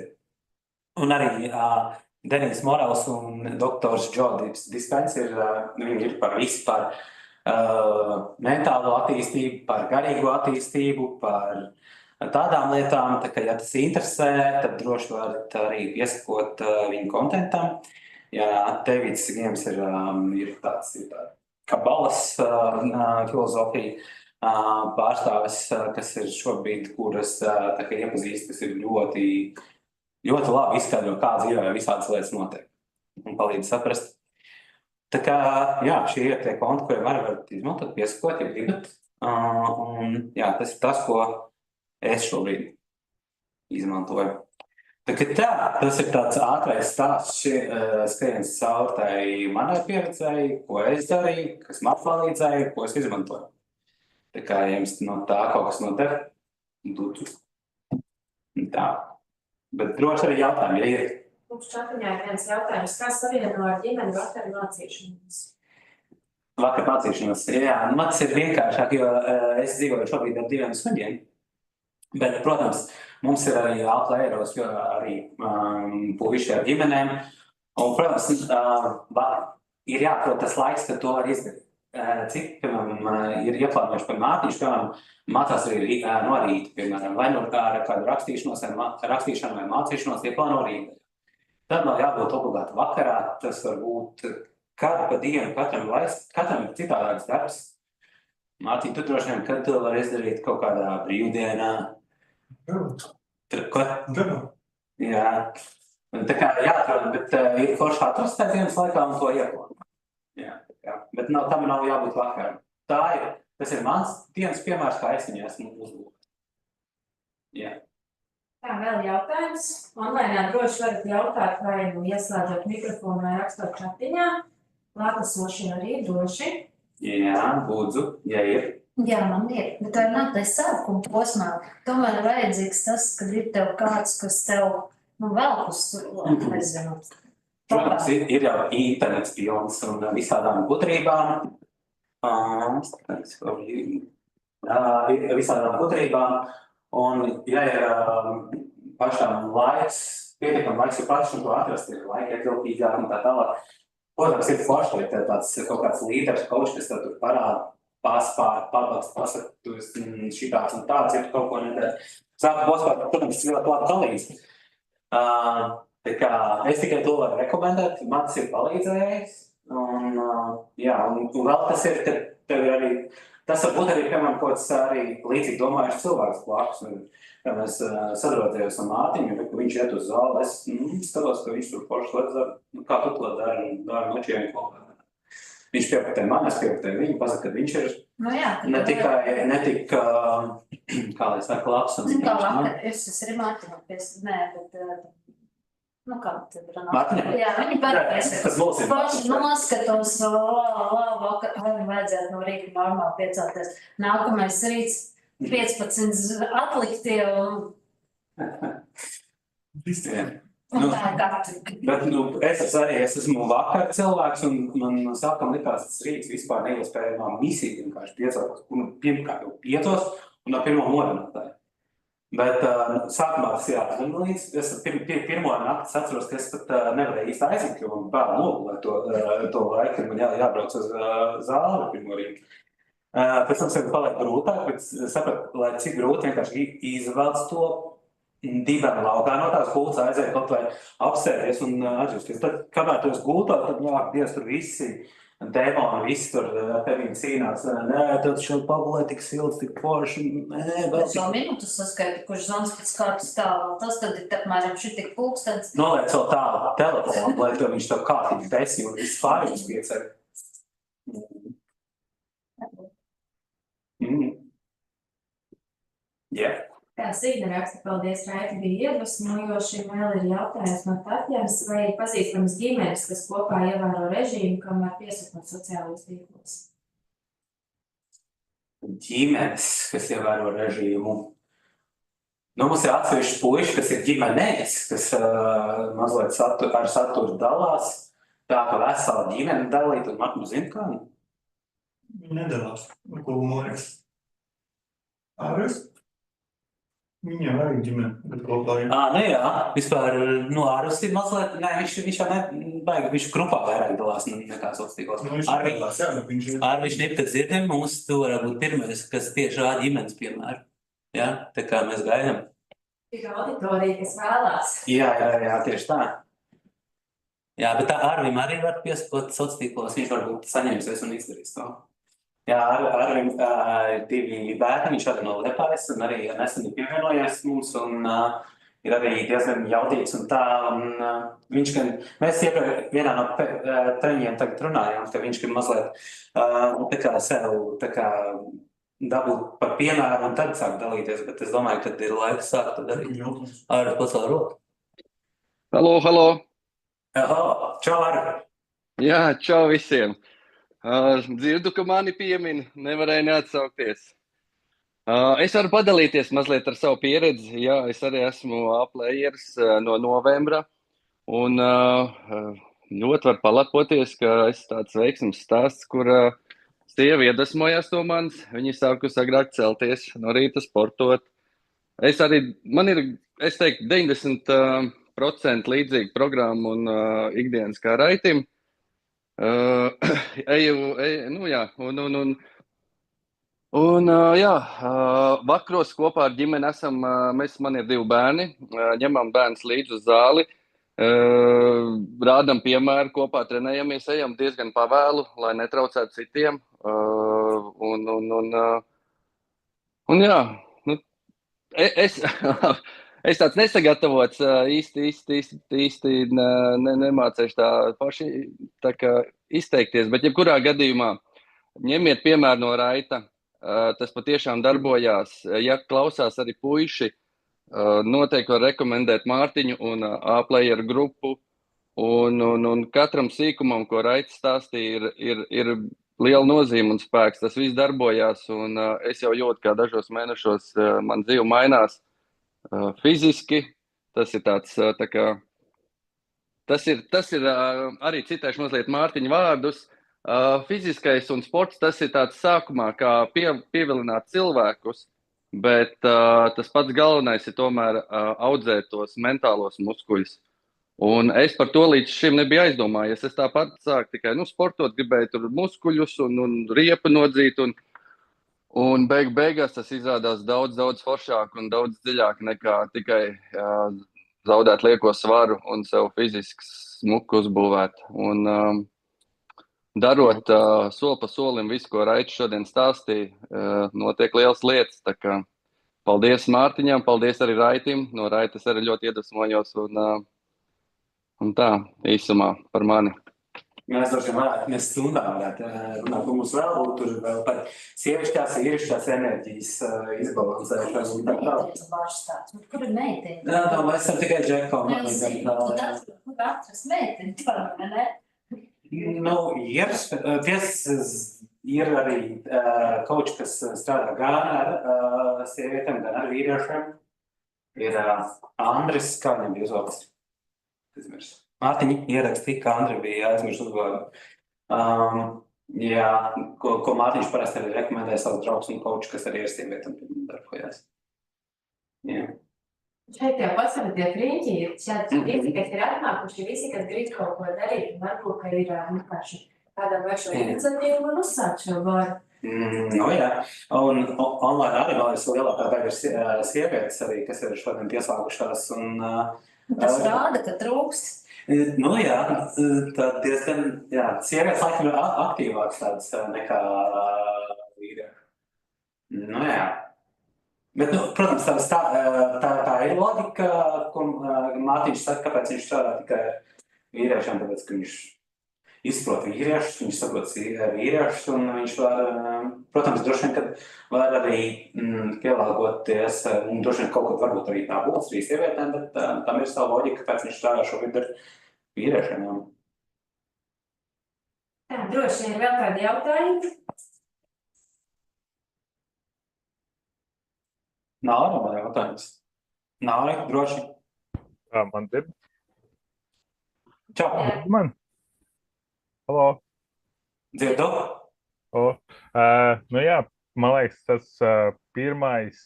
un arī Denis Morels un doktors Džo Diskaņs viņi ir par vispār mentālo attīstību, par garīgo attīstību, par tādām lietām. Tā kā, ja tas interesē, tad droši varat arī piesakot viņu kontentam. Ja Davids Giems ir tāds kabalas filozofija pārstāvis, kas ir šobrīd, kuras tā kā iepazīst, kas ir ļoti, ļoti labi izskaidro, kā dzīvē visādas lietas notiek un palīdz saprast. Tā kā, jā, šie ir tie konti, kuriem arī varat izmantot, piesakot, ja gribat. Un jā, tas ir tas, ko es šobrīd izmantoju. Tā kā tā, tas ir tāds ātrais stāsts, skriens caur tai manai pieredzēji, ko es darīju, kas man palīdzēja, ko es izmantoju. Tā kā jums no tā kaut kas noder, tā. Bet droši arī jautājumi, ja ir. Mums čatiņā ir viens jautājums, kā savieno ar ģimeni vakar mācīšanos? Vakar mācīšanos, jā, mans ir vienkāršāk, jo es dzīvoju šobrīd ar 2 suņiem. Bet, protams, mums ir arī outliers, jo arī puiši ar ģimenēm. Un, protams, ir jāatrod tas laiks, kad to var izdarīt. Cik, piemēram, ir ieplānojuši par mātīšu, piemēram, mācās arī no rīta, piemēram, vai no kādu rakstīšanu vai mācīšanos ieplāno rīta. Tad nav jābūt obligāti vakarā, tas var būt kādu pa dienu, katram ir citādāks darbs. Mācīt, tu droši vien, kad to var izdarīt kaut kādā brīvdienā. Ko? Jā. Tā kā jāatrod, bet ir forši atrast tā dienas laikā un to ieplāno. Jā, bet tam nav jābūt vakaram. Tas ir mans dienas piemērs, kā es viņu esmu uzlūkot. Jā. Tā, vēl jautājums. Online droši varat jautāt, vai ieslēdzot mikrofonu vai rakstot čatiņā. Klātesošie arī droši. Jā, lūdzu, ja ir. Jā, man ir, bet vai nav tai sākuma posmā. Tomēr vajadzīgs tas, kad ir tev kāds, kas tev, vēl nezinu. Protams, ir jau internets pilns un visādām gudrībām. Visādām gudrībām. Un, ja ir pašām laiks, pietiekam laiks, jo pašam to atrast, ir laika ietilpīgāk un tā tālāk. Protams, ir forši, ja tāds kaut kāds līderis, coach, kas tev tur parāda, pasaka, tu esi šitāds un tāds, ja tu kaut ko nedari. Sāku bospār, protams, ļoti labi palīdz. Tā kā es tikai to varu rekomendēt, man tas ir palīdzējis. Un, jā, un vēl tas ir, ka tev ir arī, tas var būt arī, piemēram, kaut kāds arī līdzīgi domājuši cilvēks blakus. Kad mēs sadarbojāmies ar Mārtiņu, ka viņš iet uz zāli, es skatos, ka viņš tur forši dara, kā tu to dari nočiem kopā. Viņš piepaktē man, es piepaktē viņu, pasaka, ka viņš ir ne tik, kā lai saka, labs. Zinu, kā vakar, es arī Mārtiņu kā tad runāt? Mārtiņa? Jā, viņi parādās. Tas būs ir. Paši noskatos, vakar, vajadzētu no rīta normāli piecelties. Nākamais rīts 15 atliktie un tā ir katru. Bet, es esmu vakar cilvēks un man sākam likās tas rīts vispār neiespējamā misija, vienkārši pieceltos, pirmkārt jau 5 un no pirmo modinātāju. Bet sākumā tas jāatzīm līdz, es pirmo nakti atceros, ka es pat nevarēju īsti aiziet, jo man bērnu nogulēt to laiku, kad man jābrauc uz zāli pirmo rītu. Pēc tam sev paliek grūtāk, bet sapratu, lai cik grūti vienkārši izvelc to dibenu laukā no tās gultas, aiziet kaut vai apsēties un atžūsties. Tad, kamēr tu esi gultā, tad Dievs tur visi demoni, visi tur tevīm cīnās. Nē, tad šo pagulē tik silts, tik forši. Bet šo minūtu saskaita, kurš zvans pēc kārtas tālāk. Tas tad ir apmēram šitik pulkstens. Noliec vēl tālu telefonu, lai to viņš tev kārtīgi desi un viss pārējums pieceļ. Yeah. Tā, Signe raksta, paldies, Raiti, bija iedvesmojoši. Vēl ir jautājums no Tatjanas, vai ir pazīstams ģimenes, kas kopā ievēro režīmu, kamēr piesakot sociālos tīklos? Ģimenes, kas ievēro režīmu. Mums ir atsevišķi puiši, kas ir ģimenēs, kas mazliet ar saturu dalās. Tā, ka vesela ģimene dalīt, un Marku zina, kā? Nedalās. Ko humoriks? Ārvis? Viņam arī ģimene, bet kopā ir. Nu jā, vispār, Ārvis ir mazliet, viņš jau baigi, viņš grupā vairāk dalās nekā sociālos tīklos. Ārvis ir pēc dzirdiem, mums tu varētu būt pirmais, kas tieši rāda ģimenes piemēru. Jā, tā kā mēs gaidām. Tikai auditorija, kas vēlās. Jā, tieši tā. Jā, bet tā Ārvim arī var pieskot sociālos tīklos, viņš varbūt saņemsies un izdarīs to. Jā, Ārvim ir 2 bērni, viņš arī no Liepājas un arī nesen pievienojās mums un ir arī diezgan jaudīgs un tā. Un, viņš, mēs iepriekš vienā no treniņiem tagad runājām, ka viņš grib mazliet tā kā sev tā kā dabūt par piemēru un tad sāk dalīties, bet es domāju, ka ir laiks sākt to darīt. Ārvis pacēl roku. Halo! Čau, Ārvi! Jā, čau visiem! Dzirdu, ka mani piemin, nevarēju neatsaukties. Es varu padalīties mazliet ar savu pieredzi. Jā, es arī esmu A-players no novembra. Un ļoti var palapoties, ka es tāds veiksmes stāsts, kur sieva iedvesmojās to manis. Viņa sākus agrāk celties, no rīta sportot. Man ir, es teiktu, 90% līdzīga programma un ikdienas kā Raitim. Vakaros kopā ar ģimeni esam, man ir 2 bērni, ņemam bērns līdz uz zāli, rādam piemēru, kopā trenējamies, ejam diezgan pavēlu, lai netraucētu citiem. Es tāds nesagatavots, īsti nemācēšu tā paši tā kā izteikties, bet jebkurā gadījumā ņemiet piemēru no Raita, tas patiešām darbojās. Ja klausās arī puiši, noteikti var rekomendēt Mārtiņu un A-player grupu, un katram sīkumam, ko Raits stāstīja, ir liela nozīme un spēks. Tas viss darbojās, un es jau jūtu, kā dažos mēnešos man dzīve mainās. Fiziski, tas ir tāds, tā kā, tas ir arī citēšu mazliet Mārtiņa vārdus, fiziskais un sports, tas ir tāds sākumā, kā pievilināt cilvēkus, bet tas pats galvenais ir tomēr audzēt tos mentālos muskuļus. Un es par to līdz šim nebiju aizdomājies, es tāpat sāku tikai, sportot, gribēju tur muskuļus un riepu nodzīt, un beigās tas izrādās daudz foršāk un daudz dziļāk nekā tikai zaudēt lieko svaru un sev fiziski smuku uzbūvēt. Un darot soli pa solim visu, ko Raits šodien stāstīja, notiek liels lietas. Tā kā paldies Mārtiņam, paldies arī Raitim. No Raita es arī ļoti iedvesmojos un tā īsumā par mani. Mēs mēs stundām varētu runāt, un mums vēl būtu tur vēl par sievišķās, vīrišķās enerģijas izbalansēšanu. Kur ir meiteņi? Tā mēs esam tikai džekam. Kur atrast meiteņi? Ir arī coach, kas strādā gan ar sievietēm, gan ar vīriešiem. Ir Andris, kā viņam bija uzvaldes? Mārtiņi ierakstīja, ka Andri bija aizmirst uzvārdu. Ko Mārtiņš parasti arī rekomendēja savus draugus un coachu, kas arī ar sievietēm darbojās. Jā. Šeit jau pasaka tie trīņķi, visi, kas ir atnākuši, visi, kas grib kaut ko darīt, un varbūt, ka ir vienkārši kādam vai šo iniciatīvu un uzsākt šo varu. Jā, un online arī vēl ir lielākā daļa ir sievietes arī, kas ir šodien pieslēgušās. Tas rāda, ka trūkst. Jā, tad diezgan, sievietes laikam ir aktīvāks tāds nekā vīrieši. Jā. Bet, protams, tā ir logika, ko Mārtiņš saka, kāpēc viņš strādā tikai ar vīriešiem, tāpēc, ka viņš izprot vīriešus, viņš saprot vīriešus, un viņš var, protams, droši vien, kad var arī pielāgoties, un droši vien kaut ko varbūt arī tā būs arī sievietēm, bet tam ir savu loģika, kāpēc viņš strādā šobrīd ar vīriešiem. Jā, droši vien vēl kādi jautājumi? Nāra vai jautājums? Nāra, droši. Man ir. Čau. Man. Halo. Dzirdu? Jā, man liekas, tas pirmais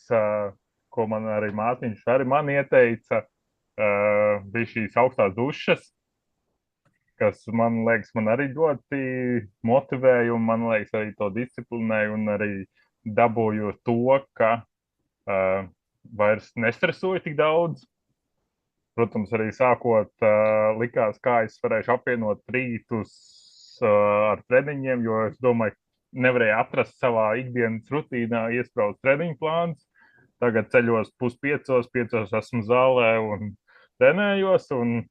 ko man arī mātiņš arī man ieteica, bija šīs augstās dušas, kas, man liekas, man arī ļoti motivēja un, man liekas, arī to disciplinēja un arī dabūju to, ka vairs nestresoju tik daudz. Protams, arī sākot likās, kā es varēšu apvienot rītus ar treniņiem, jo es domāju, nevarēju atrast savā ikdienas rutīnā iespraust treniņu plāns. Tagad ceļos 4:30, 5:00 esmu zālē un trenējos, un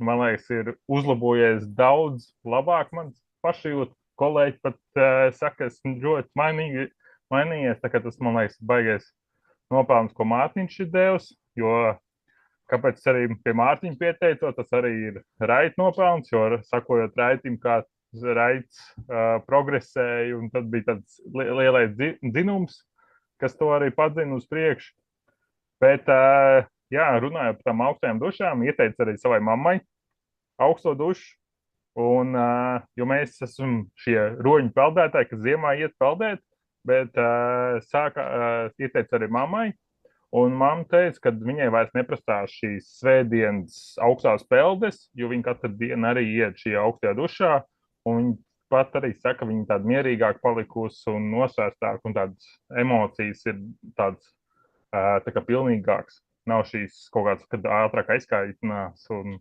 man liekas, ir uzlabojies daudz labāk mans pašjūt. Kolēģi pat saka, esmu ļoti mainījies, tā kā tas, man liekas, baigais nopelns, ko Mārtiņš ir devis, jo kāpēc arī pie Mārtiņa pieteicot, tas arī ir Raita nopelns, jo sakojot Raitim, kā Raits progresēja, un tad bija tāds lielais dzinums, kas to arī padzina uz priekšu. Bet, jā, runājot par tām augstajām dušām, ieteicu arī savai mammai augsto dušu, un, jo mēs esam šie roņu peldētāji, kas ziemā iet peldēt, bet ieteicu arī mammai, un mamma teica, ka viņai vairs neprasās šīs svētdienas augstās peldes, jo viņa katru dienu arī iet šajā augstajā dušā, un viņa pat arī saka, viņa tāda mierīgāk palikusi un nosvēstāk, un tādas emocijas ir tādas tā kā pilnīgāks. Nav šīs kaut kāds, kad ātrāk aizkaitinās un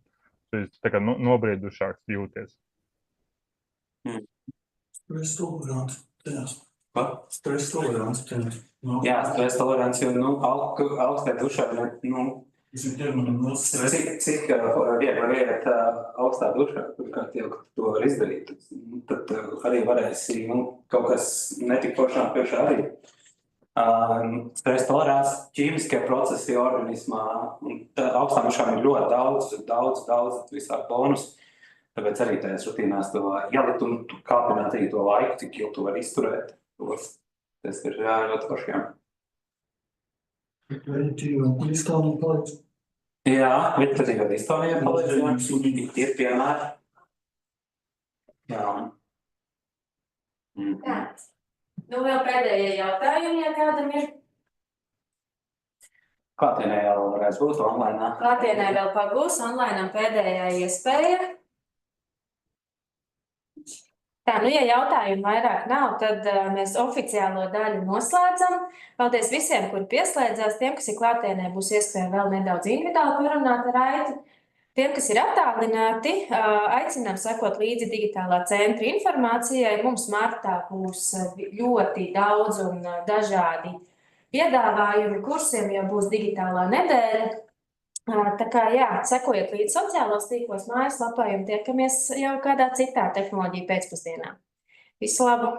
tā kā nobriedušāks jūties. Stress tolerants. Ko? Stress tolerants. Jā, stress tolerants, jo, augstajā dušā, cik viegli iet augstā dušā, pirmkārt jau, ka to var izdarīt, tad arī varēsi, kaut kas netikošām priekšā arī. Stress tolerants, ķīmiskie procesi organismā, un augstām dušām ir ļoti daudz visāk bonus, tāpēc arī tajās rutīnās to ielikt un kāpināt arī to laiku, cik ilgi tu vari izturēt. Tas ir ļoti foršiem. Distonija palīdz. Jā, meditatīvā distonija palīdz, ir piemēri. Jā. Tā. Nu, vēl pēdējie jautājumi, ja kādam ir. Klātienē jau varēs būt online. Klātienē vēl pagūs, online pēdējā iespēja. Tā, nu, ja jautājumu vairāk nav, tad mēs oficiālo daļu noslēdzam. Paldies visiem, kuri pieslēdzās. Tiem, kas ir klātienē, būs iespēja vēl nedaudz individuāli parunāt ar Raitu. Tiem, kas ir attālināti, aicinām sekot līdzi digitālā centra informācijai. Mums martā būs ļoti daudz un dažādi piedāvājumi kursiem, jo būs digitālā nedēļa. Tā kā, jā, sekojiet līdz sociālos tīklos mājaslapā un tiekamies jau kādā citā tehnoloģija pēcpusdienā. Visu labu!